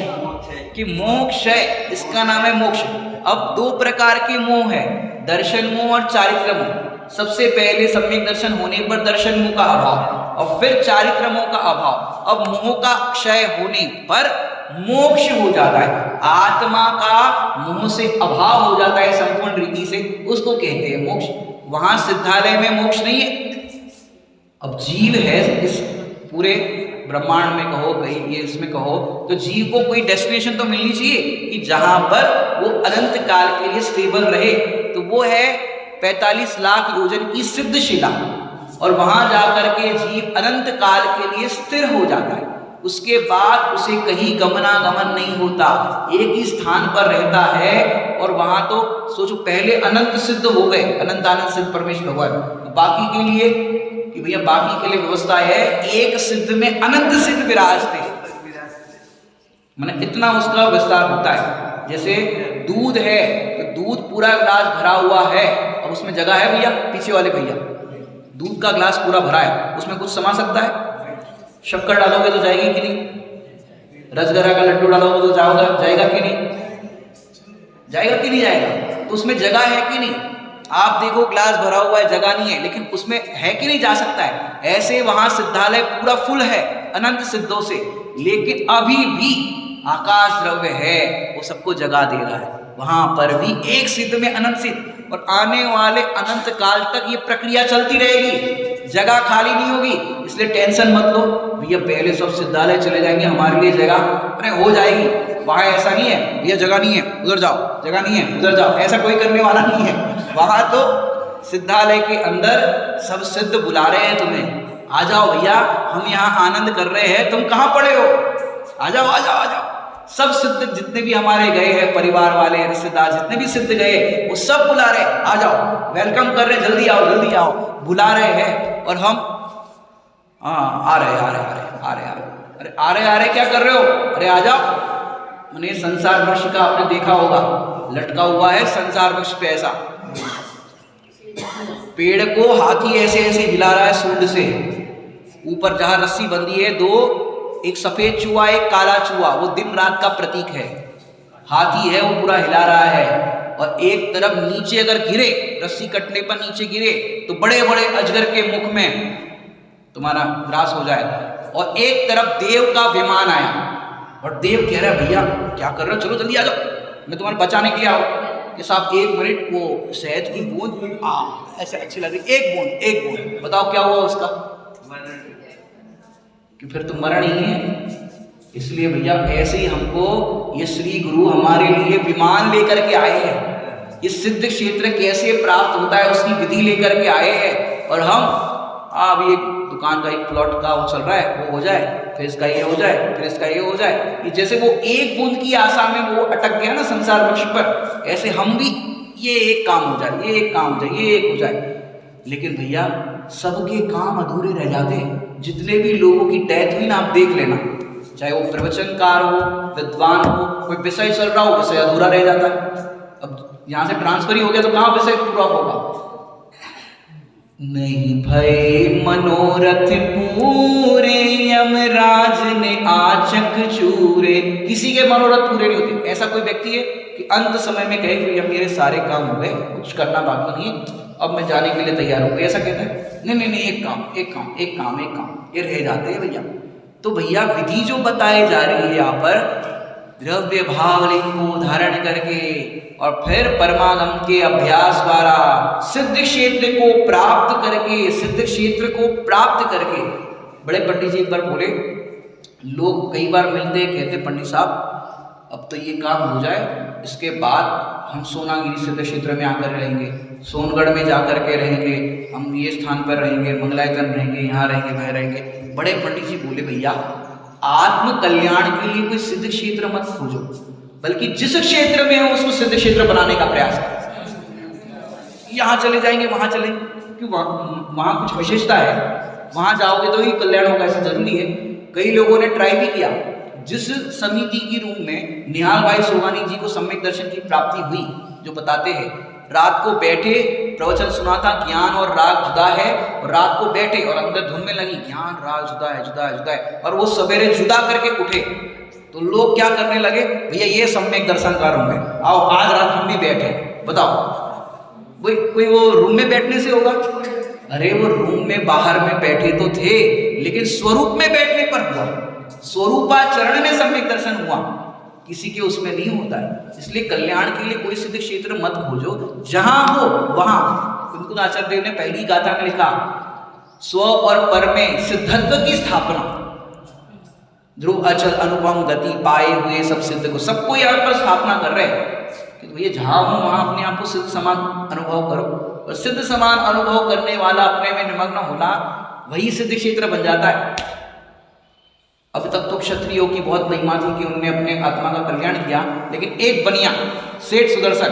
Speaker 1: कि मोक्ष है, इसका नाम है मोक्ष। अब 2 प्रकार के मोह है, दर्शन मोह और चारित्र मोह। सबसे पहले सम्यक दर्शन होने पर दर्शन मोह का अभाव, और फिर चारित्र मोह का अभाव। अब मोह का क्षय होने पर मोक्ष हो जाता है, आत्मा का मोह से अभाव हो जाता है संपूर्ण रीति से, उसको कहते हैं मोक्ष। वहां सिद्धालय में मोक्ष नहीं है। अब जीव है इस पूरे ब्रह्मांड में कहो, कहीं ये इसमें कहो, तो जीव को कोई डेस्टिनेशन तो मिलनी चाहिए कि जहां पर वो अनंत काल के लिए स्टेबल रहे। तो वो है 45 लाख योजन की सिद्ध शिला, और वहां जाकर के जीव अनंत काल के लिए स्थिर हो जाता है। उसके बाद उसे कहीं गमनागमन नहीं होता, एक ही स्थान पर रहता है। और वहां तो सोचो पहले अनंत सिद्ध हो गए, अनंत आनंद सिद्ध परमेश्वर भगवान, तो बाकी के लिए कि भैया बाकी के लिए व्यवस्था है, एक सिद्ध में अनंत सिद्ध विराजते हैं, माने इतना उसका विस्तार होता है। जैसे दूध है तो दूध पूरा ग्लास भरा हुआ है, अब उसमें जगह है भैया, पीछे वाले भैया, दूध का ग्लास पूरा भरा है, उसमें कुछ समा सकता है? शक्कर डालोगे तो जाएगी कि नहीं? रसगरा का लड्डू डालोगे तो जाएगा कि नहीं? जाएगा कि नहीं जाएगा? तो उसमें जगह है कि नहीं? आप देखो ग्लास भरा हुआ है, जगह नहीं है, लेकिन उसमें है कि नहीं जा सकता है? ऐसे वहां सिद्धालय पूरा फुल है अनंत सिद्धों से, लेकिन अभी भी आकाश द्रव्य है, वो सबको जगा दे रहा है। वहां पर भी एक सिद्ध में अनंत सिद्ध, और आने वाले अनंत काल तक ये प्रक्रिया चलती रहेगी, जगह खाली नहीं होगी। इसलिए टेंशन मत लो भैया, पहले सब सिद्धालय चले जाएंगे, हमारे लिए जगह अरे हो जाएगी। वहां ऐसा नहीं है भैया जगह नहीं है उधर जाओ, जगह नहीं है उधर जाओ, ऐसा कोई करने वाला नहीं है। वहां तो सिद्धालय के अंदर सब सिद्ध बुला रहे हैं तुम्हें, आ जाओ भैया, हम यहाँ आनंद कर रहे हैं, तुम कहाँ पड़े हो, आ जाओ आ जाओ आ जाओ। सब सिद्ध जितने भी हमारे गए हैं, परिवार वाले रिश्तेदार जितने भी सिद्ध गए, वो सब बुला रहे, आ जाओ, वेलकम कर रहे, जल्दी आओ जल्दी आओ, बुला रहे हैं। और हम आ रहे क्या कर रहे हो, अरे आ जाओ। मैंने संसार वृक्ष का आपने देखा होगा, लटका हुआ है संसार वृक्ष पे, ऐसा पेड़ को हाथी ऐसे ऐसे हिला रहा है सूंड से, ऊपर जहां रस्सी बंधी है दो, एक सफेद चूहा एक काला चूहा, वो दिन रात का प्रतीक है। हाथी है वो पूरा हिला रहा है, और एक तरफ नीचे अगर गिरे, रस्सी कटने पर नीचे गिरे तो बड़े बड़े अजगर के मुख में तुम्हारा ग्रास हो जाएगा। और एक तरफ देव का विमान आया, और देव कह रहा है भैया क्या कर रहे हो, चलो जल्दी आ जाओ, मैं तुम्हारे बचाने के लिए आऊँ। कि साहब एक मिनट, वो शहद की बूंद ऐसे अच्छी लग रही, एक बूंद, बताओ क्या हुआ उसका, कि फिर तो मरण ही है। इसलिए भैया ऐसे ही हमको ये श्री गुरु हमारे लिए विमान लेकर के आए हैं, ये सिद्ध क्षेत्र कैसे प्राप्त होता है उसकी विधि लेकर के आए हैं। और हम अभी एक दुकान का एक प्लॉट का वो चल रहा है, वो हो जाए, फिर इसका ये हो जाए, फिर इसका ये हो जाए, ये जैसे वो एक बूंद की आशा में वो अटक गया ना संसार वृक्ष पर, ऐसे हम भी ये एक काम हो जाए, ये एक काम हो जाए, ये एक हो जाए। लेकिन भैया सबके काम अधूरे रह जाते हैं। जितने भी लोगों की डेथ हुई ना, आप देख लेना, चाहे वो प्रवचनकार हो, विद्वान हो, कोई विषय चल रहा हो, विषय अधूरा रह जाता है। अब यहाँ से ट्रांसफर ही हो गया तो कहाँ विषय पूरा होगा। नहीं भय मनोरथ पूरे, यमराज ने आचक चूरे। किसी के मनोरथ पूरे नहीं होते। ऐसा कोई व्यक्ति है कि अंत समय में कहे कि मेरे सारे काम हो गए, कुछ करना बाकी नहीं है, अब मैं जाने के लिए तैयार हूँ, ऐसा कहता है? नहीं, एक काम ये रह जाते हैं भैया। तो भैया विधि जो बताई जा रही है यहाँ पर, द्रव्य भाव लिंग को धारण करके और फिर परमागम के अभ्यास द्वारा सिद्ध क्षेत्र को प्राप्त करके, बड़े पंडित जी एक बार बोले, लोग कई बार मिलते कहते पंडित साहब अब तो ये काम हो जाए, इसके बाद हम सोनागिरी सिद्ध क्षेत्र में आकर रहेंगे, सोनगढ़ में जाकर के रहेंगे, हम ये स्थान पर रहेंगे, मंगलायतन रहेंगे, यहाँ रहेंगे, वह रहेंगे। बड़े पंडित जी बोले भैया आत्म कल्याण के लिए कोई सिद्ध क्षेत्र मत खोजो, बल्कि जिस क्षेत्र में हो उसको सिद्ध क्षेत्र बनाने का प्रयास करो। यहाँ चले जाएंगे, वहाँ चलेंगे, क्यों? वहाँ कुछ विशेषता है, वहाँ जाओगे तो ही कल्याण होगा, ऐसा जरूरी है। कई लोगों ने ट्राई भी किया। जिस समिति की रूम में निहाल भाई सोहानी जी को सम्यक दर्शन की प्राप्ति हुई, जो बताते हैं रात को बैठे प्रवचन सुना था, ज्ञान और राग जुदा है, और रात को बैठे और अंदर धुन में लगी ज्ञान राग जुदा है, और वो सवेरे जुदा करके उठे तो लोग क्या करने लगे, भैया ये सम्यक दर्शनकार होंगे, आओ आज रात हम भी बैठे। बताओ कोई वो रूम में बैठने से होगा? अरे वो रूम में बाहर में बैठे तो थे, लेकिन स्वरूप में बैठने पर हुआ, स्वरूपाचरण में सम्यक दर्शन हुआ, किसी के उसमें नहीं होता है। इसलिए कल्याण के लिए कोई सिद्ध क्षेत्र मत खोजो, जहां हो वहां। कुंतु आचार्य देव ने पहली गाथा में लिखा, स्व और पर में सिद्धत्व की स्थापना, ध्रुव अचल अनुपम गति पाए हुए सब सिद्ध को, सबको यहाँ पर स्थापना कर रहे हैं कि तो ये जहां हो वहां अपने आप को सिद्ध समान अनुभव करो। और सिद्ध समान अनुभव करने वाला अपने में निमग्न होना, वही सिद्ध क्षेत्र बन जाता है। अब तक तो क्षत्रियों की बहुत महिमा थी कि उन्होंने अपने आत्मा का कल्याण किया, लेकिन एक बनिया सेठ सुदर्शन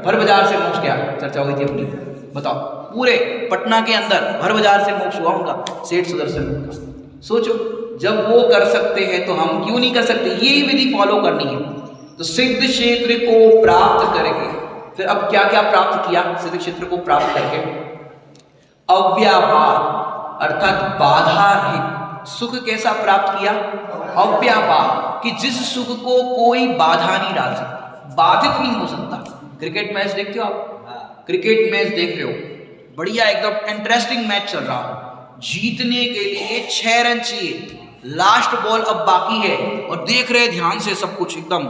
Speaker 1: भर बाजार से मोक्ष किया, चर्चा हुई थी अपनी। बताओ पूरे पटना के अंदर भर बाजार से मोक्ष हुआ उनका, सेठ सुदर्शन का। सोचो जब वो कर सकते हैं तो हम क्यों नहीं कर सकते? यही विधि फॉलो करनी है। तो सिद्ध क्षेत्र को प्राप्त करके फिर अब क्या क्या प्राप्त किया? सिद्ध क्षेत्र को प्राप्त करके अव्यापाद अर्थात बाधा रहित सुख कैसा प्राप्त किया? अव्यापाद, कि जिस सुख को कोई बाधा नहीं डाल सकता, बाधित नहीं हो सकता। क्रिकेट मैच देखते हो आप? क्रिकेट मैच देख रहे हो, बढ़िया एकदम इंटरेस्टिंग मैच चल रहा हो, जीतने के लिए 6 रन चाहिए, लास्ट बॉल अब बाकी है और देख रहे ध्यान से सब कुछ एकदम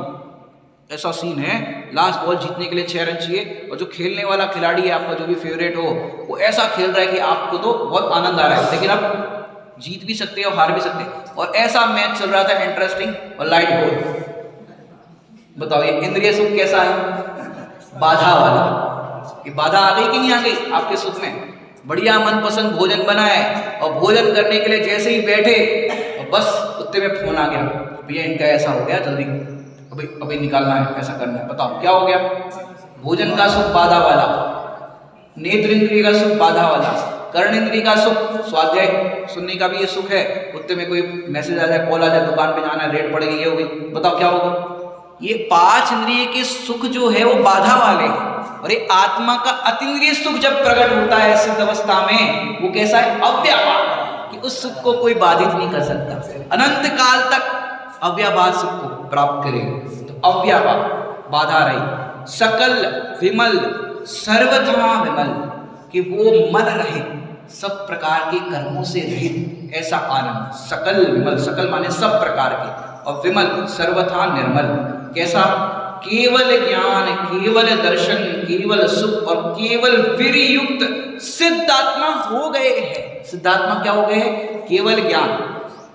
Speaker 1: ऐसा सीन है, लास्ट बॉल जीतने के लिए 6 रन चाहिए और जो खेलने वाला खिलाड़ी है आपका, जो भी फेवरेट हो, वो ऐसा खेल रहा है कि आपको तो बहुत आनंद आ रहा है, लेकिन आप जीत भी सकते हैं और हार भी सकते हैं। और ऐसा मैच चल रहा था इंटरेस्टिंग, और लाइट बॉल। बताओ ये इंद्रिय सुख कैसा है? बाधा वाला। ये बाधा आ गई कि नहीं आ गई आपके सुख में? बढ़िया मनपसंद भोजन बना है और भोजन करने के लिए जैसे ही बैठे और बस उतने में फोन आ गया, भैया इनका ऐसा हो गया, जल्दी अभी निकालना है, ऐसा करना है। बताओ क्या हो गया? भोजन का सुख बाधा वाला, नेत्र इंद्रिय का सुख बाधा वाला, कर्ण इंद्रिय का सुख स्वाध्याय सुनने का भी ये सुख है, उतने में कोई मैसेज आ जाए, कॉल आ जाए, दुकान पे जाना है, रेट पड़ेगी, ये हो गई। बताओ क्या होगा? ये 5 इंद्रिय के सुख जो है वो बाधा वाले हैं, और ये आत्मा का अतीन्द्रिय सुख जब प्रकट होता है सिद्ध अवस्था में, वो कैसा है? अव्यापाद, कि उस सुख को कोई बाधित नहीं कर सकता, अनंत काल तक अव्यापाद सुख को प्राप्त करेगा। तो अव्यापाद, बाधा रही, सकल विमल, सर्वथा विमल, कि वो मन रहे, सब प्रकार के कर्मों से रहित, ऐसा आनंद। सकल विमल, सकल माने सब प्रकार के, और विमल सर्वथा निर्मल। कैसा? केवल ज्ञान, केवल दर्शन, केवल सुख और केवल वीर युक्त सिद्धात्मा हो गए हैं। सिद्धात्मा क्या हो गए हैं? केवल ज्ञान।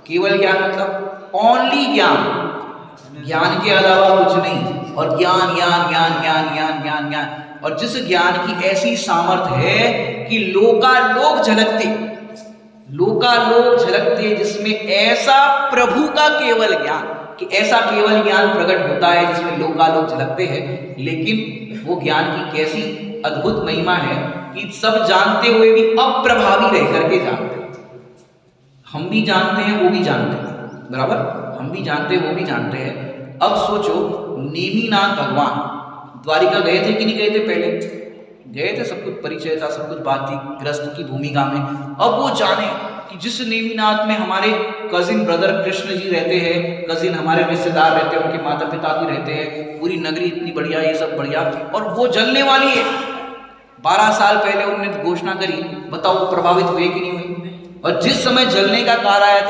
Speaker 1: केवल ज्ञान मतलब ओनली ज्ञान, ज्ञान के अलावा कुछ नहीं, और ज्ञान ज्ञान ज्ञान ज्ञान ज्ञान ज्ञान ज्ञान। और जिस ज्ञान की ऐसी सामर्थ्य है कि लोकालोक झलकते, लोकालोक झलकते, जिसमें ऐसा प्रभु का केवल ज्ञान, कि ऐसा केवल ज्ञान प्रकट होता है जिसमें लोकालोक झलकते हैं। लेकिन वो ज्ञान की कैसी अद्भुत महिमा है कि सब जानते हुए भी अप्रभावी रह करके जानते हैं। हम भी जानते हैं, वो भी जानते हैं, बराबर, हम भी जानते हैं, वो भी जानते हैं। अब सोचो, नेमिनाथ भगवान द्वारिका गए थे कि नहीं गए थे? पहले गए थे, सब कुछ परिचय था, सब कुछ बात थी गृहस्थ की भूमिका में। अब वो जाने कि जिस नेमिनाथ में हमारे कजिन ब्रदर कृष्ण जी रहते हैं, कजिन हमारे रिश्तेदार रहते हैं, उनके माता पिता भी रहते हैं, पूरी नगरी इतनी बढ़िया, ये सब बढ़िया, और वो जलने वाली है। 12 साल पहले उन्होंने घोषणा करी, बताओ वो प्रभावित हुए कि नहीं हुए? और जिस समय जलने का काल आया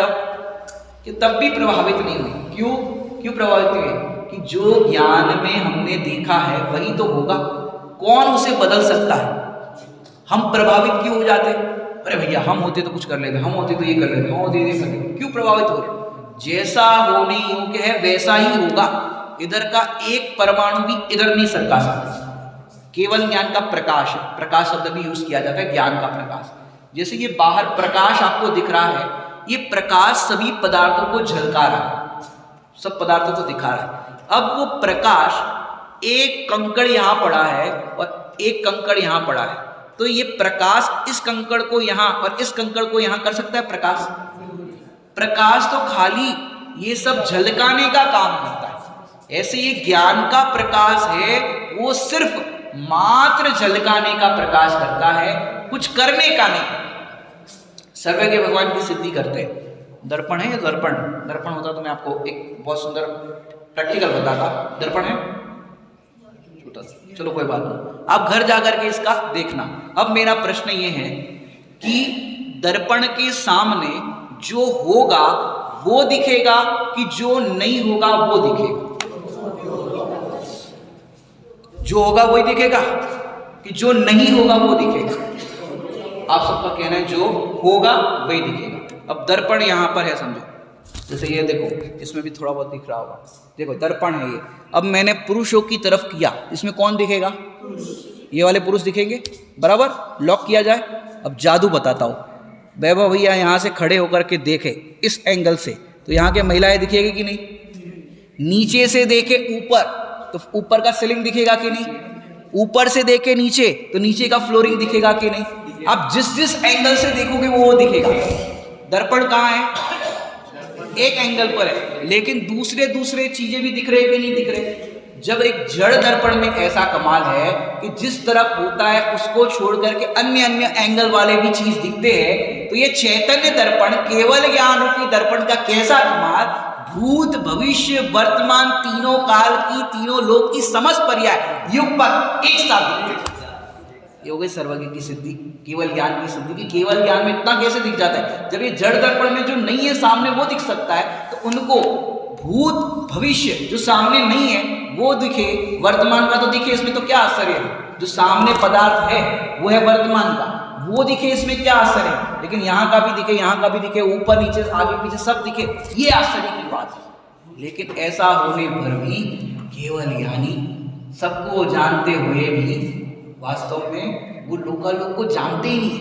Speaker 1: तब भी प्रभावित नहीं हुए। क्यों प्रभावित हुए? कि जो ज्ञान में हमने देखा है वही तो होगा, कौन उसे बदल सकता है? हम प्रभावित क्यों हो जाते? अरे भैया हम होते तो कुछ कर लेते, हम होते तो ये कर लेते, हम होते ये कर लेते। क्यों प्रभावित हो रहे? जैसा होने योग्य है वैसा ही होगा। इधर का एक परमाणु भी इधर नहीं सरका सकता। केवल ज्ञान का प्रकाश है, प्रकाश शब्द भी यूज किया जाता है, ज्ञान का प्रकाश। जैसे ये बाहर प्रकाश आपको दिख रहा है, ये प्रकाश सभी पदार्थों को झलका रहा है, सब पदार्थों को दिखा रहा है। अब वो प्रकाश, एक कंकड़ यहां पड़ा है और एक कंकड़ यहां पड़ा है, तो ये प्रकाश इस कंकड़ को यहां और इस कंकड़ को यहां कर सकता है? प्रकाश तो खाली ये सब झलकाने का काम करता है। ऐसे ये ज्ञान का प्रकाश है, वो सिर्फ मात्र झलकाने का प्रकाश करता है, कुछ करने का नहीं। सर्वज्ञ भगवान की सिद्धि करते हैं। दर्पण है, दर्पण होता तो मैं आपको एक बहुत सुंदर प्रैक्टिकल बताता। दर्पण है छोटा, चलो कोई बात नहीं, आप घर जाकर के इसका देखना। अब मेरा प्रश्न ये है कि दर्पण के सामने जो होगा वो दिखेगा कि जो नहीं होगा वो दिखेगा? जो होगा वही दिखेगा कि जो नहीं होगा वो दिखेगा? आप सबका कहना है जो होगा वही दिखेगा। अब दर्पण यहां पर है, समझो, जैसे ये देखो, इसमें भी थोड़ा बहुत दिख रहा होगा, देखो दर्पण है ये। अब मैंने पुरुषों की तरफ किया, इसमें कौन दिखेगा? ये वाले पुरुष दिखेंगे, बराबर। लॉक किया जाए। अब जादू बताता हूँ, वैभव भैया यहाँ से खड़े होकर के देखे इस एंगल से, तो यहाँ के महिलाएं दिखेगी कि नहीं? नीचे से देखे ऊपर, तो ऊपर का सीलिंग दिखेगा कि नहीं? ऊपर से देखे नीचे, तो नीचे का फ्लोरिंग दिखेगा कि नहीं? आप जिस एंगल से देखोगे वो दिखेगा। दर्पण कहाँ है? एक एंगल पर है, लेकिन दूसरे चीजें भी दिख रहे कि नहीं दिख रहे? जब एक जड़ दर्पण में ऐसा कमाल है कि जिस तरफ होता है उसको छोड़ करके अन्य एंगल वाले भी चीज दिखते हैं, तो ये चैतन्य दर्पण, केवल ज्ञान रूपी दर्पण का कैसा कमाल! भूत भविष्य वर्तमान तीनों काल की, तीनों लोक की समस्त पर्याय युग पर एक साथ दिखते। ये हो गई सर्वज्ञ की सिद्धि, केवल ज्ञान की सिद्धि। की केवल ज्ञान में इतना कैसे दिख जाता है? जब ये जड़ दर्पण में जो नहीं है सामने वो दिख सकता है, तो उनको भूत भविष्य जो सामने नहीं है वो दिखे, वर्तमान का तो दिखे, इसमें तो क्या असर है? जो सामने पदार्थ है वो है वर्तमान का, वो दिखे, इसमें क्या असर है? लेकिन यहाँ का भी दिखे, यहाँ का भी दिखे, ऊपर नीचे आगे पीछे सब दिखे, ये आश्चर्य की बात है। लेकिन ऐसा होने पर भी केवल ज्ञानी सबको जानते हुए भी वास्तव में वो लोकालोक को जानते ही नहीं है।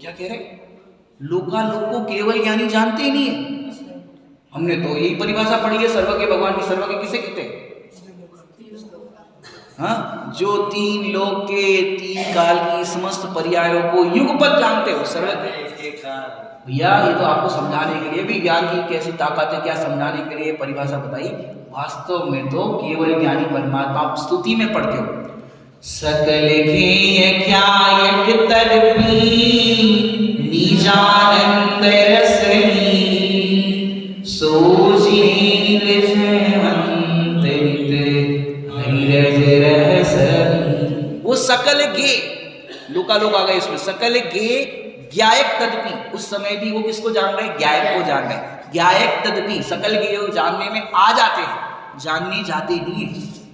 Speaker 1: क्या कह रहे? लोकालोक को केवल ज्ञानी जानते ही नहीं है। हमने तो यही परिभाषा पढ़ी है सर्वज्ञ भगवान की। सर्वज्ञ किसे कहते हैं? हाँ, जो तीन लोक के तीन काल की समस्त पर्यायों को युगपत जानते हो, सर्वज्ञ। भैया ये तो आपको समझाने के लिए भी ज्ञान की कैसी ताकत है, क्या समझाने के लिए परिभाषा बताई। वास्तव में तो केवल ज्ञानी परमात्मा, आप स्तुति में पढ़ते हो, सकल घेय ज्ञायक तदपि निजानंद रसनी सोजिनेन्द्र जयवंत धीरज रहसनी। वो सकल गे, लोकालोक आ गए इसमें, सकल गे ज्ञायक तदपि, उस समय भी वो किसको जान रहे? ज्ञायक को जान रहे। ज्ञायक तदपि, सकल गे जानने में आ जाते हैं, जानने जाते नहीं है,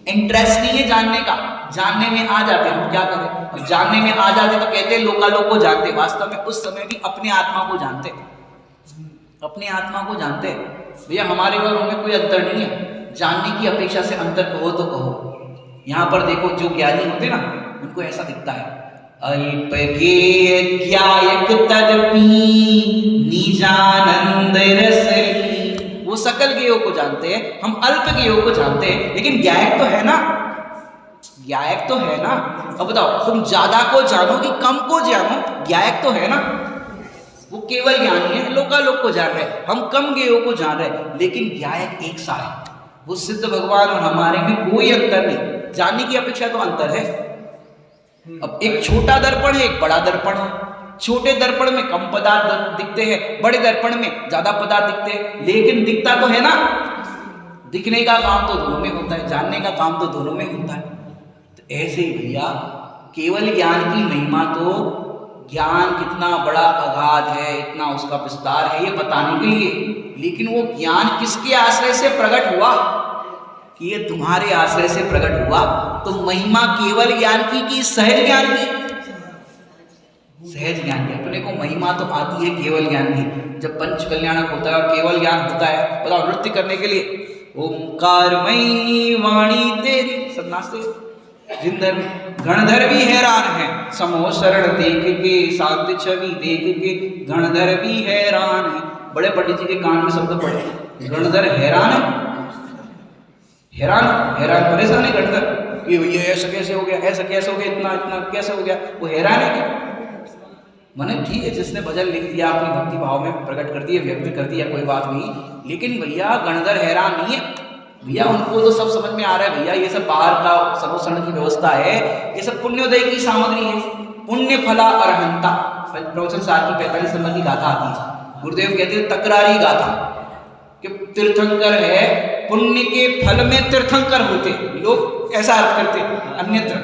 Speaker 1: इंटरेस्ट नहीं है जानने का, जानने में आ जाते हैं। हम क्या करें? जानने में आ जाते तो कहते हैं लोकालोक को जानते, वास्तव में उस समय भी अपने आत्मा को जानते, अपने आत्मा को जानते। भैया हमारे घरों में कोई अंतर नहीं है, जानने की अपेक्षा से अंतर कहो तो कहो। यहाँ पर देखो, जो ज्ञानी होते ना उनको ऐसा दिखता है, अल्प गेय ज्ञायक तदपि निजानंद रसनी। वो सकल गेयों को जानते हैं, हम अल्प गेयों को जानते हैं, लेकिन ज्ञायक तो है ना, ज्ञायक तो है ना। अब बताओ, तुम ज्यादा को जानो कि कम को जानो, ज्ञायक तो है ना। वो केवल ज्ञानी है, लोकालोक को जान रहे, हम कम गेयों को जान रहे, लेकिन ज्ञायक एक सा है। वो सिद्ध भगवान और हमारे में कोई अंतर नहीं, जानने की अपेक्षा तो अंतर है। अब एक छोटा दर्पण है, एक बड़ा दर्पण है। छोटे दर्पण में कम पदार्थ दिखते हैं, बड़े दर्पण में ज्यादा पदार्थ दिखते हैं, लेकिन दिखता तो है ना। दिखने का काम तो दोनों में होता है, जानने का काम तो दोनों में होता है। तो ऐसे ही भैया केवल ज्ञान की महिमा तो, ज्ञान कितना बड़ा अगाध है, इतना उसका विस्तार है, ये बताने के लिए। लेकिन वो ज्ञान किसके आश्रय से प्रकट हुआ? कि ये तुम्हारे आश्रय से प्रकट हुआ। तो महिमा केवल ज्ञान की कि सहज ज्ञान की? सहज ज्ञान की। अपने को महिमा तो आती है केवल ज्ञान की। जब पंच कल्याणक होता है और केवल ज्ञान होता है, बताओ, नृत्य करने के लिए ओंकारमयी वाणी तेरी, सब नाचते। जिंदर गणधर भी हैरान है, समो शरण देख के, शांति छवि देख के गणधर भी हैरान है। बड़े पंडित जी के कान में शब्द पड़े, गणधर हैरान है, हैरान हैरान परेशान है गणधर कि ये ऐसा कैसे हो गया, ऐसा कैसे हो गया, इतना इतना कैसे हो गया। वो हैरान है क्या? मैंने ठीक है, जिसने भजन लिख दिया, अपनी भक्ति भाव में प्रकट कर दिया, व्यक्त कर दिया, कोई बात नहीं। लेकिन भैया गणधर हैरान नहीं है। भैया उनको तो सब समझ में आ रहा है, भैया ये सब बाहर का सर्वोषण की व्यवस्था है, ये सब पुण्योदय की सामग्री है। पुण्य फला अरहंता, प्रवचन सार की 45 नंबर की गाथा आती है। गुरुदेव कहते हैं तकरारी गाथा कि तीर्थंकर है, पुण्य के फल में तीर्थंकर होते। लोग ऐसा अर्थ करते अन्यत्र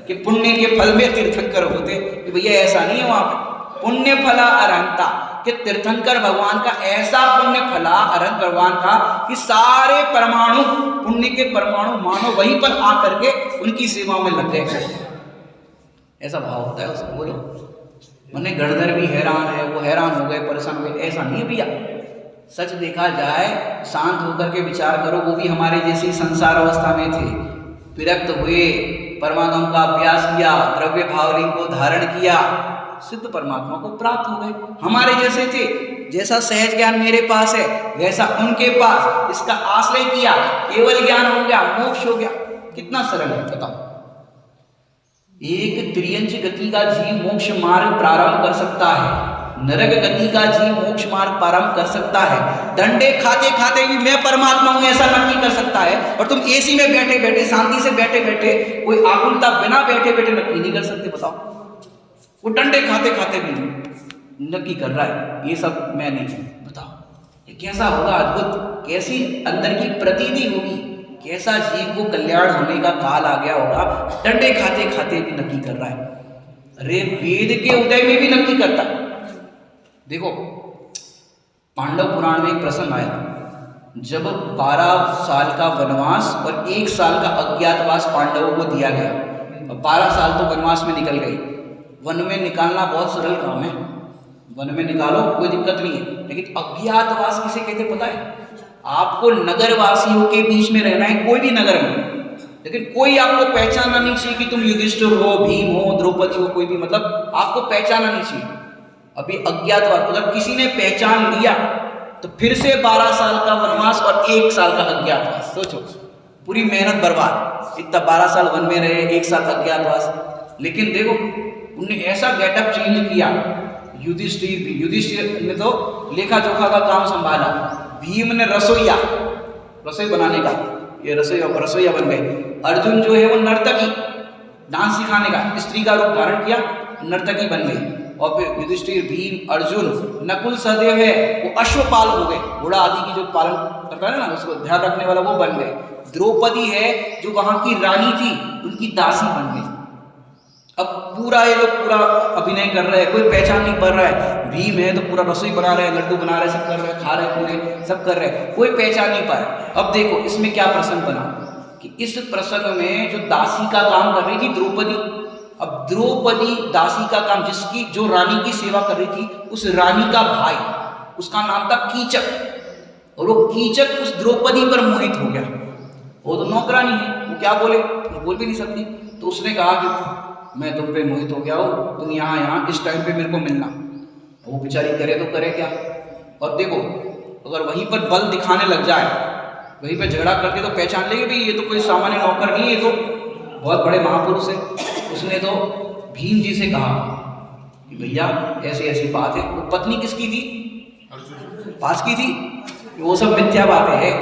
Speaker 1: कि पुण्य के फल में तीर्थंकर होते, कि भैया ऐसा नहीं है। वहां पे पुण्य फला अरहंता कि तीर्थंकर भगवान का ऐसा पुण्य फला, अरहंत भगवान का, कि सारे परमाणु, पुण्य के परमाणु मानो वहीं पर आकर के उनकी सेवा में लग गए। ऐसा भाव होता है उसको। बोलो, मैंने गणधर भी हैरान है, वो हैरान हो गए, परेशान हो गए, ऐसा नहीं है भैया। सच देखा जाए, शांत होकर के विचार करो, वो भी हमारे जैसी संसार अवस्था में थे, विरक्त हुए, परमागम का अभ्यास किया, द्रव्य भावलिंग को धारण किया, सिद्ध परमात्मा को प्राप्त हो गए। हमारे जैसे थे, जैसा सहज ज्ञान मेरे पास है वैसा उनके पास, इसका आश्रय किया, केवल ज्ञान हो गया, मोक्ष हो गया। कितना सरल है बताओ। एक त्रियंच गति का जीव मोक्ष मार्ग प्रारंभ कर सकता है, नरक गति का जीव मोक्ष मार्ग प्रारंभ कर सकता है, डंडे खाते खाते भी मैं परमात्मा हूं ऐसा नक्की कर सकता है। और तुम एसी में बैठे बैठे, शांति से बैठे बैठे, कोई आकुलता बिना बैठे बैठे नक्की नहीं कर सकते। बताओ, वो डंडे खाते खाते भी नक्की कर रहा है, ये सब मैं नहीं। बताओ ये कैसा होगा, अद्भुत, कैसी अंदर की प्रतीति होगी, कैसा जीव को कल्याण होने का काल आ गया होगा, डंडे खाते खाते भी नक्की कर रहा है। अरे वेद के उदय में भी नक्की करता। देखो पांडव पुराण में एक प्रसंग आया, जब 12 साल का वनवास और 1 साल का अज्ञातवास पांडवों को दिया गया, और 12 साल तो वनवास में निकल गए। वन में निकालना बहुत सरल काम है, वन में निकालो कोई दिक्कत नहीं है, लेकिन अज्ञातवास किसे कहते पता है? आपको नगरवासियों के बीच में रहना है, कोई भी नगर में, लेकिन कोई आपको पहचानना नहीं चाहिए कि तुम युधिष्ठिर हो, भीम हो, द्रौपदी हो, कोई भी, मतलब आपको पहचानना नहीं चाहिए। अभी अज्ञातवास, अगर किसी ने पहचान लिया तो फिर से 12 साल का वनवास और 1 साल का अज्ञातवास। सोचो, पूरी मेहनत बर्बाद, इतना 12 साल वन में रहे, 1 साल अज्ञातवास। लेकिन देखो उनने ऐसा गेटअप चेंज किया। युधिष्ठिर ने तो लेखा जोखा का काम संभाला, भीम ने रसोई बनाने का, ये रसोईया बन गए। अर्जुन जो है वो नर्तकी, डांस सिखाने का, स्त्री का रूप धारण किया, नर्तकी बन गई। और फिर युधिष्ठिर, भीम, अर्जुन, नकुल सहदेव है वो अश्वपाल हो गए, घोड़ा आदि की जो पालन करता है ना, उसको ध्यान रखने वाला, वो बन गए। द्रौपदी है जो वहां की रानी थी, उनकी दासी बन गई। अब पूरा ये लोग पूरा अभिनय कर रहे हैं, कोई पहचान नहीं पड़ रहा है। भीम है तो पूरा रसोई बना रहे हैं, लड्डू बना रहे हैं, सब कर रहे हैं, खा रहे पूरे, सब कर रहे हैं, कोई पहचान नहीं पा रहा। अब देखो इसमें क्या प्रसंग बना कि इस प्रसंग में जो दासी का काम कर रही थी द्रौपदी, अब द्रौपदी दासी का काम, जिसकी जो रानी की सेवा कर रही थी, उस रानी का भाई, उसका नाम था कीचक, और वो कीचक उस द्रौपदी पर मोहित हो गया। वो तो नौकरानी है, वो क्या बोले, बोल भी नहीं सकती। तो उसने कहा कि मैं तुम पे मोहित हो गया हो, तुम यहाँ इस टाइम पे मेरे को मिलना। वो बेचारी करे तो करे क्या। और देखो अगर वहीं पर बल दिखाने लग जाए, वहीं पे झगड़ा करके, तो पहचान लेंगे भाई ये तो कोई सामान्य नौकर नहीं है, ये तो बहुत बड़े महापुरुष है। उसने तो भीम जी से कहा कि भैया ऐसी ऐसी बात है। वो पत्नी किसकी थी? पास की थी। वो सब मिथ्या बातें हैं,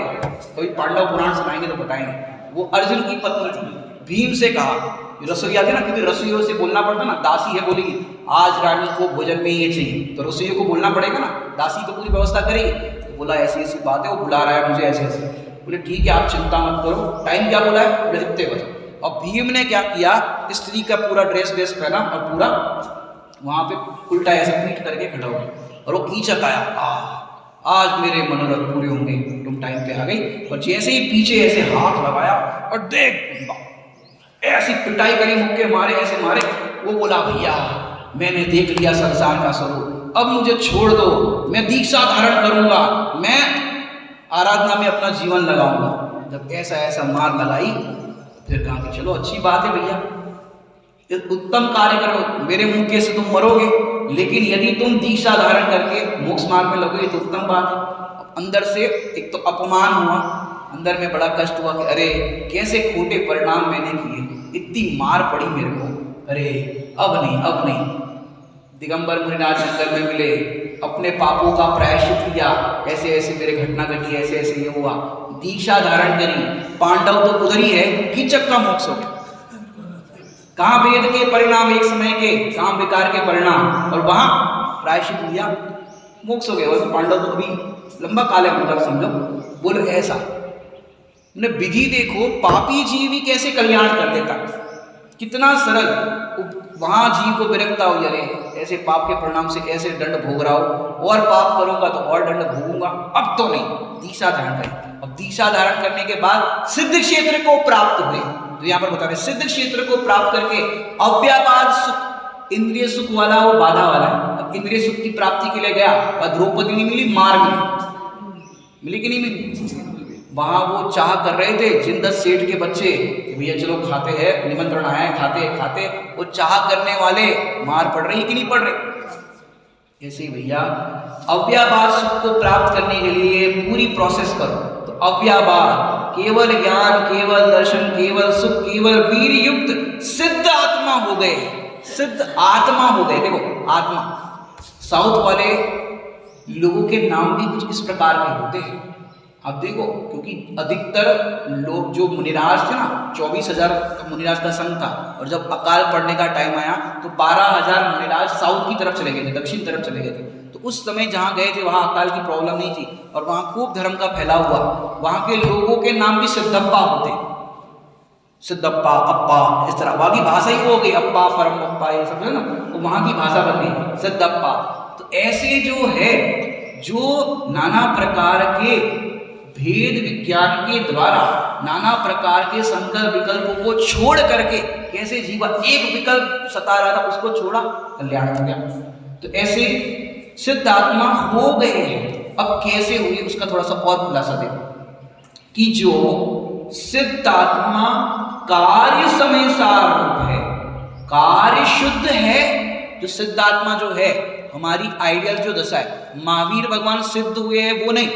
Speaker 1: कोई पांडव पुराण सुनाएंगे तो बताएंगे। वो अर्जुन की पत्नी थी। भीम से कहा, रसोईया थे ना, क्योंकि रसोइयों से बोलना पड़ता ना, दासी है बोलेगी आज रानी को भोजन में ये चाहिए, तो रसोइयों को बोलना पड़ेगा ना, दासी तो पूरी व्यवस्था करेगी। तो बोला ऐसी ऐसी बात है, वो बुला रहा है मुझे ऐसे ऐसे। बोले ठीक है आप चिंता मत करो, टाइम क्या बोला है? बोले इतने बजे। और भीम ने क्या किया, स्त्री का पूरा ड्रेस पहना और पूरा वहां पे उल्टा ऐसे पीट करके खड़ा हो गया। और वो कीचक आया, आज मेरे मनोरथ पूरे होंगे, तुम टाइम पे आ गई। और जैसे ही पीछे ऐसे हाथ लगाया और देख ऐसी पिटाई करी, मुक्के मारे, ऐसे मारे। वो बोला भैया मैंने देख लिया संसार का स्वरूप, अब मुझे छोड़ दो, मैं दीक्षा धारण करूंगा, मैं आराधना में अपना जीवन लगाऊंगा। जब ऐसा ऐसा मार लगाई, फिर कहा कि चलो अच्छी बात है भैया, उत्तम कार्य करो, मेरे मुक्के से तुम मरोगे, लेकिन यदि तुम दीक्षा धारण करके मोक्ष मार्ग में लगोगे तो उत्तम बात है। अंदर से एक तो अपमान हुआ, अंदर में बड़ा कष्ट हुआ कि अरे कैसे खोटे परिणाम मैंने किए, इतनी मार पड़ी मेरे को, अरे अब नहीं। दिगंबर मुनिराज जंगल में मिले, अपने पापों का प्रायश्चित किया, ऐसे ऐसे मेरे घटना घटी, ऐसे ऐसे ये हुआ, दीक्षा धारण करी। पांडव तो उधर ही है, कीचक का मोक्ष हो गया। कहाँ वेद के परिणाम एक समय के, काम विकार के परिणाम, और वहां प्रायश्चित लिया, मोक्ष हो गया। वैसे पांडव तो अभी लंबा काल है मतलब समझो। बोलो ऐसा विधि देखो, पापी जीव भी कैसे कल्याण कर देता, कितना सरल। वहां जीव को विरक्ता हो जाए, ऐसे पाप के परिणाम से ऐसे दंड भोग रहा हो, और पाप करूंगा तो और दंड भोगूंगा, अब तो नहीं, दीक्षा धारण करें। अब दीक्षा धारण करने के बाद सिद्ध क्षेत्र को प्राप्त हुए। तो यहाँ पर बता रहे सिद्ध क्षेत्र को प्राप्त करके अव्यापाद सुख, इंद्रिय सुख वाला वो बाधा वाला है। अब इंद्रिय सुख की प्राप्ति के लिए गया, और द्रौपदी नहीं मिली, मार मिली कि नहीं मिली? वहां वो चाह कर रहे थे जिंदत सेठ के बच्चे, भैया चलो खाते हैं, निमंत्रण आया है, खाते। वो चाह करने वाले मार पड़ रही कि नहीं पड़ रही? ऐसे ही भैया अव्यापाद सुख को प्राप्त करने के लिए पूरी प्रोसेस करो। तो अव्यापाद केवल ज्ञान, केवल दर्शन, केवल सुख, केवल वीर युक्त सिद्ध आत्मा हो गए, सिद्ध आत्मा हो गए। देखो आत्मा, साउथ वाले लोगों के नाम भी कुछ इस प्रकार के होते हैं। अब देखो, क्योंकि अधिकतर लोग जो मुनिराज थे ना, 24,000 मुनिराज का संघ था, और जब अकाल पड़ने का टाइम आया तो 12,000 मुनिराज साउथ की तरफ चले गए थे, दक्षिण तरफ चले गए थे। तो उस समय जहाँ गए थे वहाँ अकाल की प्रॉब्लम नहीं थी, और वहाँ खूब धर्म का फैलाव हुआ। वहाँ के लोगों के नाम भी सिद्धप्पा होते, सिद्धप्पा, अप्पा, इस तरह वहाँ की भाषा ही हो गई, अप्पा, परम अप्पा, ये सब है ना, तो वहाँ की भाषा बन गई सिद्धप्पा। तो ऐसे जो है, जो नाना प्रकार के भेद विज्ञान के द्वारा नाना प्रकार के संकल्प विकल्पों को छोड़ करके कैसे जीवा, एक विकल्प सता रहा था उसको छोड़ा, कल्याण हो गया। तो ऐसे सिद्ध आत्मा हो गए हैं। अब कैसे हुए उसका थोड़ा सा और खुलासा देखो कि जो सिद्ध आत्मा कार्य समय सारूप है, कार्य शुद्ध है, जो सिद्ध आत्मा जो है हमारी आइडियल जो दशा है, महावीर भगवान सिद्ध हुए हैं वो नहीं,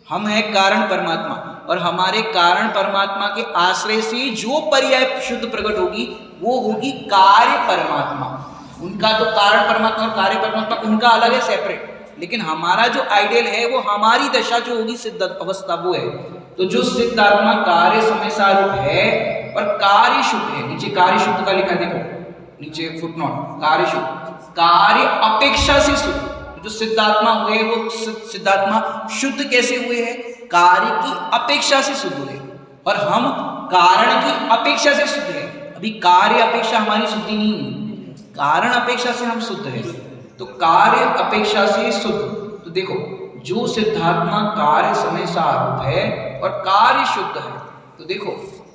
Speaker 1: हम हैं कारण परमात्मा, और हमारे कारण परमात्मा के आश्रय से जो पर्याय शुद्ध प्रकट होगी वो होगी कार्य परमात्मा। उनका तो कारण परमात्मा और कार्य परमात्मा उनका अलग है, सेपरेट, लेकिन हमारा जो आइडियल है वो हमारी दशा जो होगी सिद्ध अवस्था वो है। तो जो सिद्ध आत्मा कार्य समय सारूप है और कार्य शुद्ध है, नीचे कार्य शुद्ध का लिखा है देखो, नीचे फुटनोट, कार्य शुद्ध, कार्य अपेक्षा से शुद्ध। जो सिद्धात्मा हुए वो सिद्धात्मा शुद्ध कैसे हुए हैं? कार्य की अपेक्षा से शुद्ध हुए, और हम कारण की अपेक्षा से शुद्ध है। अभी कार्य अपेक्षा हमारी शुद्धि नहीं है, कारण अपेक्षा से हम शुद्ध है। तो कार्य अपेक्षा से शुद्ध, तो देखो जो सिद्धात्मा कार्य समय सारूप है और कार्य शुद्ध है, तो देखो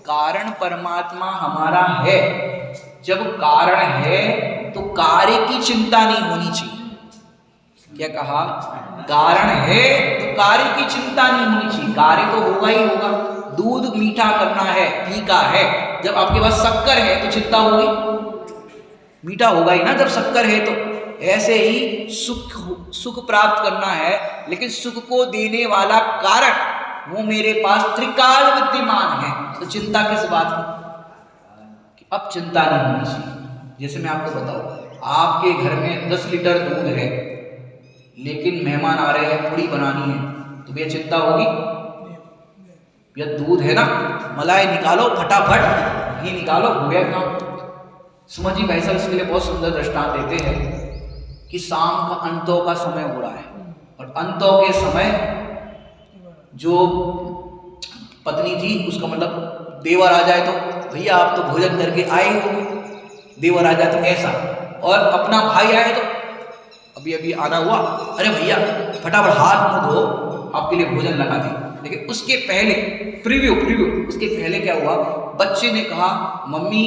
Speaker 1: कारण परमात्मा हमारा है। जब कारण है तो कार्य की चिंता नहीं होनी चाहिए। क्या कहा? कारण है तो कार्य की चिंता नहीं होनी चाहिए। कार्य तो होगा ही होगा। दूध मीठा करना है, फीका है, जब आपके पास शक्कर है तो चिंता होगी, मीठा होगा ही ना जब शक्कर है। तो ऐसे ही सुख प्राप्त करना है, लेकिन सुख को देने वाला कारण वो मेरे पास त्रिकाल विद्यमान है, तो चिंता किस बात की? अब चिंता नहीं होनी चाहिए। जैसे मैं आपको बताऊं, आपके घर में 10 लीटर दूध है, लेकिन मेहमान आ रहे हैं, पूड़ी बनानी है, तो भैया चिंता होगी? भैया दूध है ना, मलाई निकालो फटाफट, ये निकालो, हो गया काम। सुमन जी भाई साहब इसके लिए बहुत सुंदर दृष्टांत देते हैं कि शाम का अंतों का समय हो रहा है, और अंतों के समय जो पत्नी थी उसका मतलब देवर आ जाए तो भैया आप तो भोजन करके आए होंगे, देवर आ जाए तो ऐसा, और अपना भाई आए तो अभी अभी आना हुआ, अरे भैया फटाफट हाथ मुंह धो, आपके लिए भोजन लगा दें। लेकिन उसके पहले प्रीव्यू उसके पहले क्या हुआ, बच्चे ने कहा मम्मी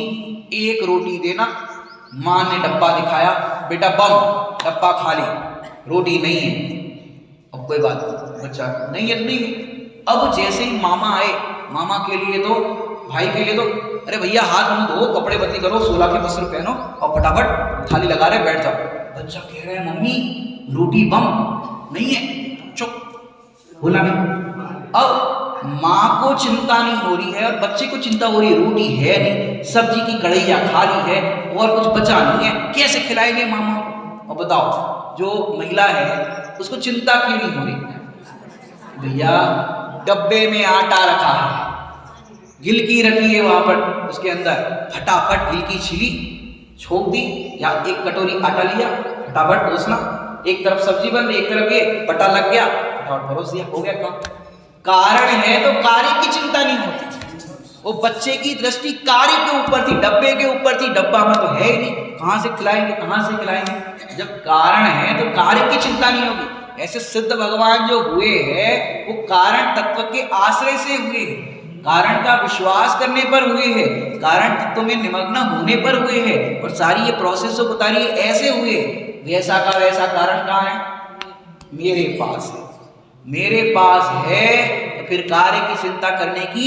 Speaker 1: एक रोटी देना, माँ ने डब्बा दिखाया, बेटा बम, डब्बा खाली, रोटी नहीं है। अब कोई बात नहीं, बच्चा नहीं है तो नहीं है। अब जैसे ही मामा आए, मामा के लिए तो, भाई के लिए तो, अरे भैया हाथ मुंह धो, कपड़े बदली करो, 16 के वस्त्र पहनो और फटाफट थाली लगा रहे बैठ जाओ। बच्चा कह रहा है मम्मी रोटी बम नहीं है, चुप, बोला नहीं। अब माँ को चिंता नहीं हो रही है और बच्चे को चिंता हो रही है, रोटी है नहीं, सब्जी की कढ़ैया खाली है और कुछ बचा नहीं है, कैसे खिलाएंगे मामा को? और बताओ जो महिला है उसको चिंता क्यों नहीं हो रही? भैया डब्बे में आटा रखा है, गिलकी रखी है वहां पर, उसके अंदर फटाफट गिलकी छिली, छोक दी, या एक कटोरी आटा लिया, फटाफट पोसना, एक तरफ सब्जी बन रही, एक तरफ ये पटा लग गया, फटाफट परोस दिया, हो गया काम। कारण है तो कार्य की चिंता नहीं होती। वो बच्चे की दृष्टि कार्य के ऊपर थी, डब्बे के ऊपर थी, डब्बा में तो है ही नहीं, कहां से खिलाएंगे। जब कारण है तो कार्य की चिंता नहीं होगी। ऐसे सिद्ध भगवान जो हुए हैं वो कारण तत्व के आश्रय से हुए हैं, कारण का विश्वास करने पर हुए हैं, कारण तत्व में निमग्न होने पर हुए हैं, और सारी ये प्रोसेस जो बता रही है ऐसे हुए। वैसा का वैसा कारण कहाँ है? मेरे पास है, मेरे पास है, तो फिर कार्य की चिंता करने की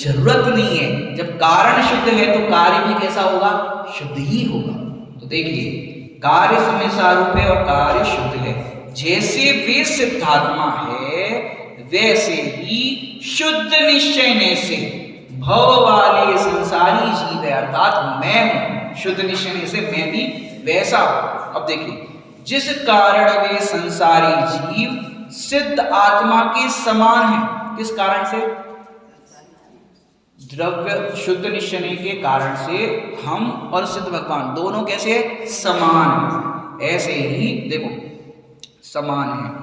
Speaker 1: जरूरत नहीं है। जब कारण शुद्ध है तो कार्य भी कैसा होगा? शुद्ध ही होगा। तो देखिए कार्य समय सारूप है और कार्य शुद्ध है। जैसे वे सिद्धात्मा है वैसे ही शुद्ध निश्चय से भव वाले संसारी जीव है, अर्थात मैं हूं, शुद्ध निश्चय से मैं भी वैसा हूं। अब देखिए जिस कारण वे संसारी जीव सिद्ध आत्मा के समान है, किस कारण से? द्रव्य शुद्ध निश्चय के कारण से हम और सिद्ध भगवान दोनों कैसे समान है। ऐसे ही देखो समान है,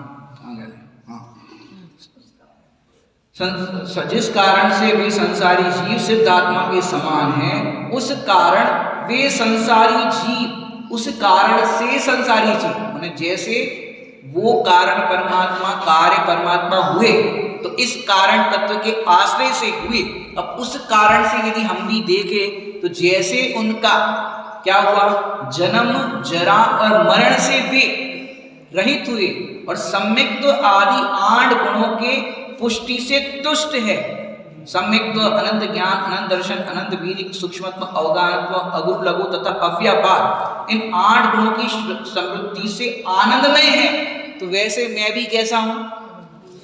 Speaker 1: जिस कारण से वे संसारी जीव सिद्ध आत्मा के समान हैं, उस कारण वे संसारी जीव उस कारण से संसारी जीव, माने जैसे वो कारण परमात्मा कार्य परमात्मा हुए तो इस कारण तत्व के आश्रय से हुए। अब उस कारण से यदि हम भी देखें तो जैसे उनका क्या हुआ, जन्म जरा और मरण से वे रहित हुए और सम्यक्त आदि 8 गुणों के पुष्टि से तुष्ट है। सम्यक्त अनंत ज्ञान, अनंत दर्शन, अनंत बीज, सूक्ष्मत्व, अवगाहनत्व, अगुर लघु तथा अव्यापार, इन 8 गुणों की समृद्धि से आनंदमय है। तो वैसे मैं भी कैसा हूं,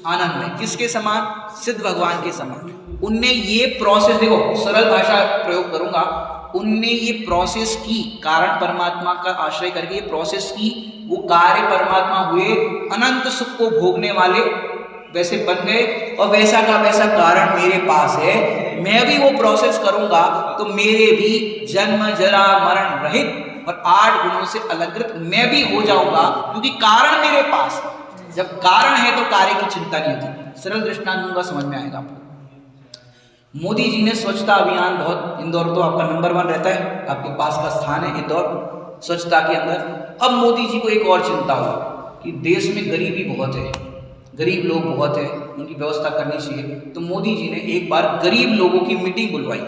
Speaker 1: आनंदमय। किसके समान, सिद्ध भगवान के समान। उनने ये प्रोसेस, देखो सरल भाषा प्रयोग करूंगा, उनने ये प्रोसेस की, कारण परमात्मा का आश्रय करके ये प्रोसेस की, वो कार्य परमात्मा हुए, अनंत सुख को भोगने वाले वैसे बन गए और वैसा का वैसा कारण मेरे पास है। मैं भी वो प्रोसेस करूंगा तो मेरे भी जन्म जरा मरण रहित और 8 गुणों से अलंकृत मैं भी हो जाऊंगा, क्योंकि कारण मेरे पास। जब कारण है तो कार्य की चिंता नहीं होती। सरल दृष्टांत दूंगा, समझ में आएगा आपको। मोदी जी ने स्वच्छता अभियान बहुत, इंदौर तो आपका नंबर 1 रहता है, आपके पास का स्थान है इंदौर स्वच्छता के अंदर। अब मोदी जी को एक और चिंता हुआ कि देश में गरीबी बहुत है, गरीब लोग बहुत है, उनकी व्यवस्था करनी चाहिए। तो मोदी जी ने एक बार गरीब लोगों की मीटिंग बुलवाई,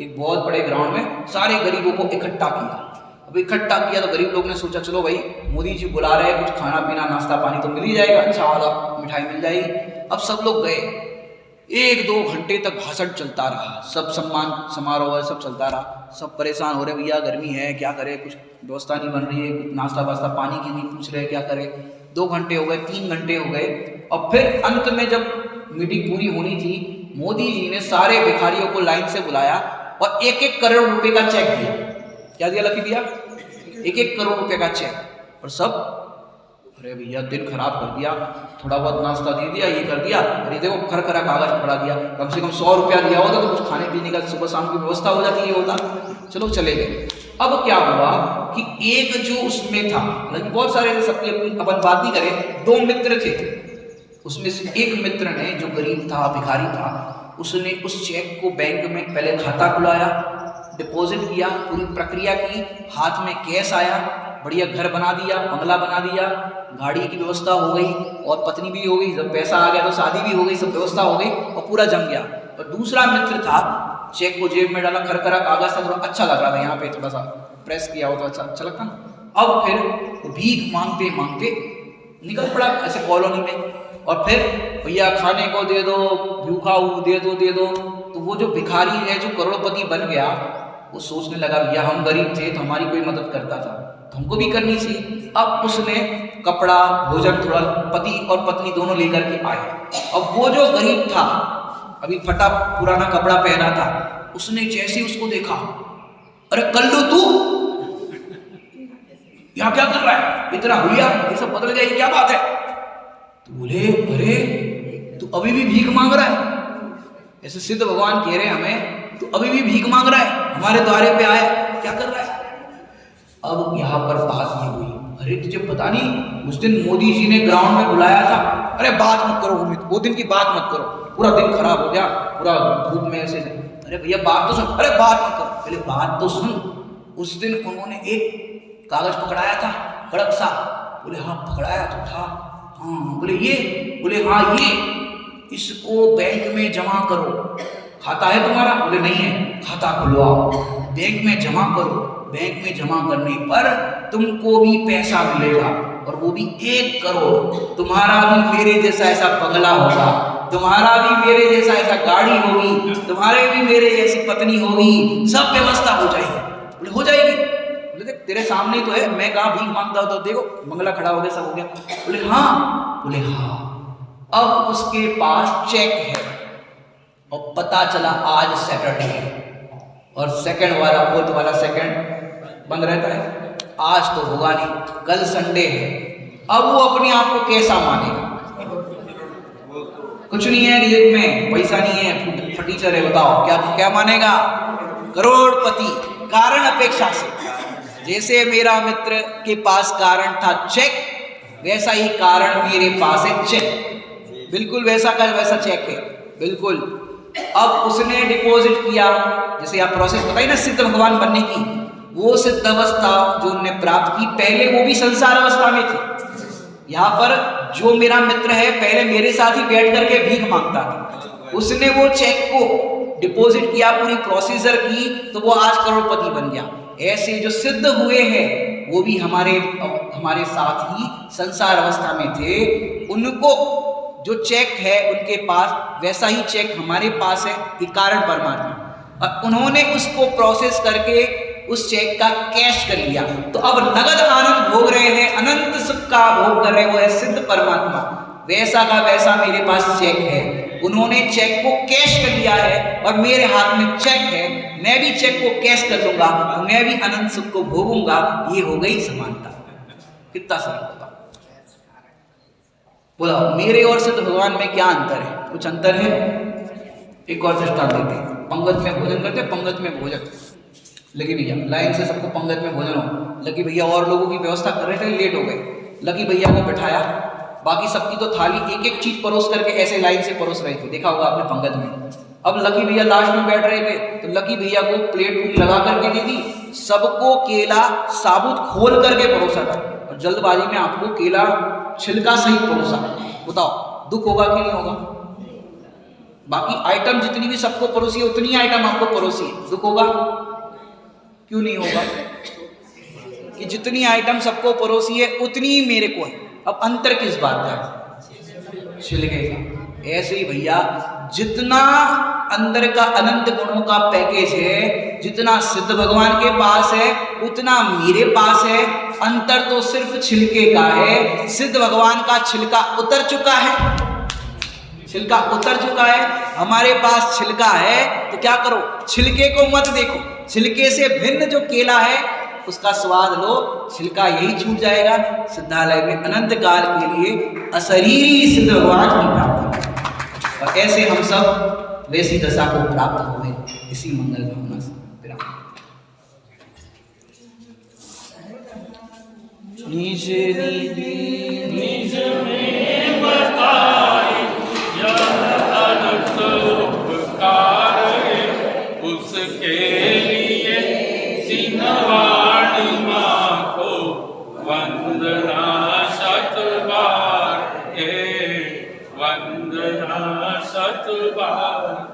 Speaker 1: एक बहुत बड़े ग्राउंड में सारे गरीबों को इकट्ठा किया। अब इकट्ठा किया तो गरीब लोग ने सोचा चलो भाई मोदी जी बुला रहे हैं, कुछ खाना पीना नाश्ता पानी तो मिल ही जाएगा, अच्छा वाला मिठाई मिल जाएगी। अब सब लोग गए, 1-2 घंटे तक भाषण चलता रहा, सब सम्मान समारोह सब चलता रहा। सब परेशान हो रहे, भैया गर्मी है क्या करें, कुछ व्यवस्था नहीं बन रही है, कुछ नाश्ता वास्ता पानी की नहीं पूछ रहे, क्या करें। 2 घंटे हो गए, 3 घंटे हो गए और फिर अंत में जब मीटिंग पूरी होनी थी, मोदी जी ने सारे भिखारियों को लाइन से बुलाया और 1-1 करोड़ रुपए का चेक दिया। क्या दिया लकी भैया, 1-1 करोड़ रुपए का चेक। और सब अरे भैया दिन खराब कर दिया, थोड़ा बहुत नाश्ता दे दिया, ये कर दिया, अरे देखो खरखरा कागज पकड़ा दिया, कम से कम 100 रुपया दिया होता तो कुछ खाने पीने का सुबह शाम की व्यवस्था हो जाती, ये होता। चलो चले गए। अब क्या हुआ कि एक जो उसमें था, मतलब बहुत सारे सबकी अपन बात नहीं करें, 2 मित्र थे, उसमें से एक मित्र ने जो गरीब था, भिखारी था, उसने उस चेक को बैंक में पहले खाता खुलाया, डिपॉजिट किया, पूरी प्रक्रिया की, हाथ में कैश आया, बढ़िया घर बना दिया, बंगला बना दिया, गाड़ी की व्यवस्था हो गई और पत्नी भी हो गई, जब पैसा आ गया तो शादी भी हो गई, सब व्यवस्था हो गई और पूरा जम गया। और दूसरा मित्र था, चेक को जेब में डाला, खरखरा कागज था, थोड़ा अच्छा लग रहा था, यहाँ पे थोड़ा सा प्रेस किया हो तो अच्छा लगता ना। अब फिर भीख मांगते मांगते निकल पड़ा ऐसे कॉलोनी में, और फिर भैया खाने को दे दो, भूखा हूँ दे दो। तो वो जो भिखारी है जो करोड़पति बन गया, वो सोचने लगा भैया हम गरीब थे तो हमारी कोई मदद करता था तो हमको भी करनी चाहिए। अब उसने कपड़ा भोजन थोड़ा पति और पत्नी दोनों लेकर के आए। अब वो जो गरीब था, अभी फटा पुराना कपड़ा पहना था, उसने जैसे उसको देखा, अरे कल्लू तू यहाँ क्या कर रहा है, इतना हुलिया, ये सब बदल गया, क्या बात है। तो बोले अरे तू अभी भी भीख मांग रहा है, ऐसे सिद्ध भगवान कह रहे हैं हमें, तू अभी भी भीख मांग रहा है, हमारे द्वारे पे आया, क्या कर रहा है। अब यहाँ पर बात ये हुई, अरे तुझे पता नहीं उस दिन मोदी जी ने ग्राउंड में बुलाया था, अरे बात मत करो वो दिन की बात मत करो, पूरा दिन खराब हो गया, पूरा धूप में ऐसे, अरे भैया बात तो सुन, अरे बात मत करो, पहले बात तो सुन। उस दिन उन्होंने एक कागज पकड़ाया था कड़क सा, बोले हाँ पकड़ाया तो था, हाँ बोले ये, बोले हाँ ये, इसको बैंक में जमा करो, खाता है तुम्हारा, बोले नहीं है, खाता खुलवाओ, बैंक में जमा करो, बैंक में जमा करने पर तुमको भी पैसा मिलेगा और वो भी 1 करोड़, तुम्हारा भी मेरे जैसा ऐसा बंगला होगा, तुम्हारा भी मेरे जैसा ऐसा गाड़ी होगी, तुम्हारे भी मेरे जैसी पत्नी होगी, सब व्यवस्था हो जाएगी। बोले हो जाएगी, बोले देख तेरे सामने तो है, मैं कहाँ भीख मांगता हूँ, तो देखो बंगला खड़ा हो गया, सब हो गया। बोले हाँ, बोले हाँ। अब उसके पास चेक है और पता चला आज सैटरडे है और सेकंड वाला, फोर्थ वाला सेकंड बंद रहता है, आज तो होगा नहीं, कल संडे है। अब वो अपने आप को कैसा मानेगा, कुछ नहीं है जेब में, पैसा नहीं है, फटीचर है, बताओ क्या क्या मानेगा, करोड़पति। कारण अपेक्षा से, जैसे मेरा मित्र के पास कारण था चेक, वैसा ही कारण मेरे पास है चेक, बिल्कुल वैसा का वैसा चेक है, बिल्कुल। अब उसने डिपॉजिट किया, जैसे आप प्रोसेस बताई ना सिद्ध भगवान बनने की, वो सिद्ध अवस्था जो उन्होंने प्राप्त की, पहले वो भी संसार अवस्था में थे, यहाँ पर जो मेरा मित्र है पहले मेरे साथ ही बैठ करके भीख मांगता था, उसने वो चेक को डिपॉजिट किया, पूरी प्रोसीजर की, तो वो आज करोड़पति बन गया। ऐसे जो सिद्ध हुए हैं वो भी हमारे साथ ही संसार अवस्था में थे, उनको जो चेक है उनके पास वैसा ही चेक हमारे पास है, ये कारण परमात्मा, और उन्होंने उसको प्रोसेस करके उस चेक का कैश कर लिया। तो अब नगद आनंद भोग रहे हैं, अनंत सुख का भोग कर रहे हैं, वो है सिद्ध परमात्मा। वैसा का वैसा मेरे पास चेक है, उन्होंने चेक को कैश कर लिया है और मेरे हाथ में चेक है, मैं भी चेक को कैश कर लूंगा तो मैं भी अनंत सुख को भोगूंगा। ये हो गई समानता। कितना सरल होता। बोला मेरे और सिद्ध भगवान में क्या अंतर है? कुछ अंतर है? एक और दृष्टांत देते हैं। पंगत में भोजन करते, पंगत में भोजन लकी भैया लाइन से सबको पंगत में भोजन हो, लकी भैया और लोगों की व्यवस्था कर रहे थे, लेट हो गए, लकी भैया को बिठाया, बाकी सबकी तो थाली एक एक चीज परोस करके ऐसे लाइन से परोस रहे थे, देखा होगा आपने पंगत में। अब लकी भैया लास्ट में बैठ रहे थे तो लकी भैया को प्लेट पूरी लगा करके दे दी, सबको केला साबुत खोल करके परोसा था, और जल्दबाजी में आपको केला छिलका सही परोसा। बताओ दुख होगा कि नहीं होगा? बाकी आइटम जितनी भी सबको परोसी है उतनी आइटम आपको परोसी है, दुख होगा? क्यों नहीं होगा? कि जितनी आइटम सबको परोसी है उतनी ही मेरे को है। अब अंतर किस बात का? छिलके का। ऐसे ही भैया जितना अंदर का अनंत गुणों का पैकेज है, जितना सिद्ध भगवान के पास है उतना मेरे पास है, अंतर तो सिर्फ छिलके का है। सिद्ध भगवान का छिलका उतर चुका है, छिलका उतर चुका है, हमारे पास छिलका है, तो क्या करो, छिलके को मत देखो, छिलके से भिन्न जो केला है उसका स्वाद लो, छिलका यही छूट जाएगा। सिद्धालय में अनंत काल के लिए अशरीरी सिद्ध भगवान की प्राप्ति, और ऐसे हम सब वैसी दशा को प्राप्त हुए। इसी मंगल भावना से निज निज में बताई
Speaker 2: उसके लिए सिनवाणी माँ को वंदना शत बार, वंदना शत बार।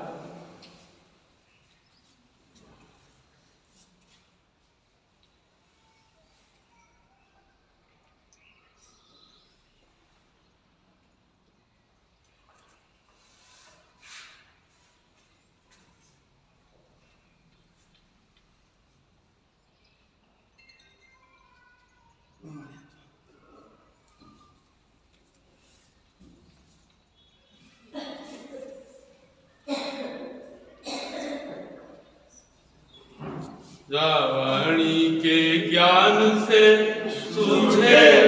Speaker 2: रावणी के ज्ञान से सूझे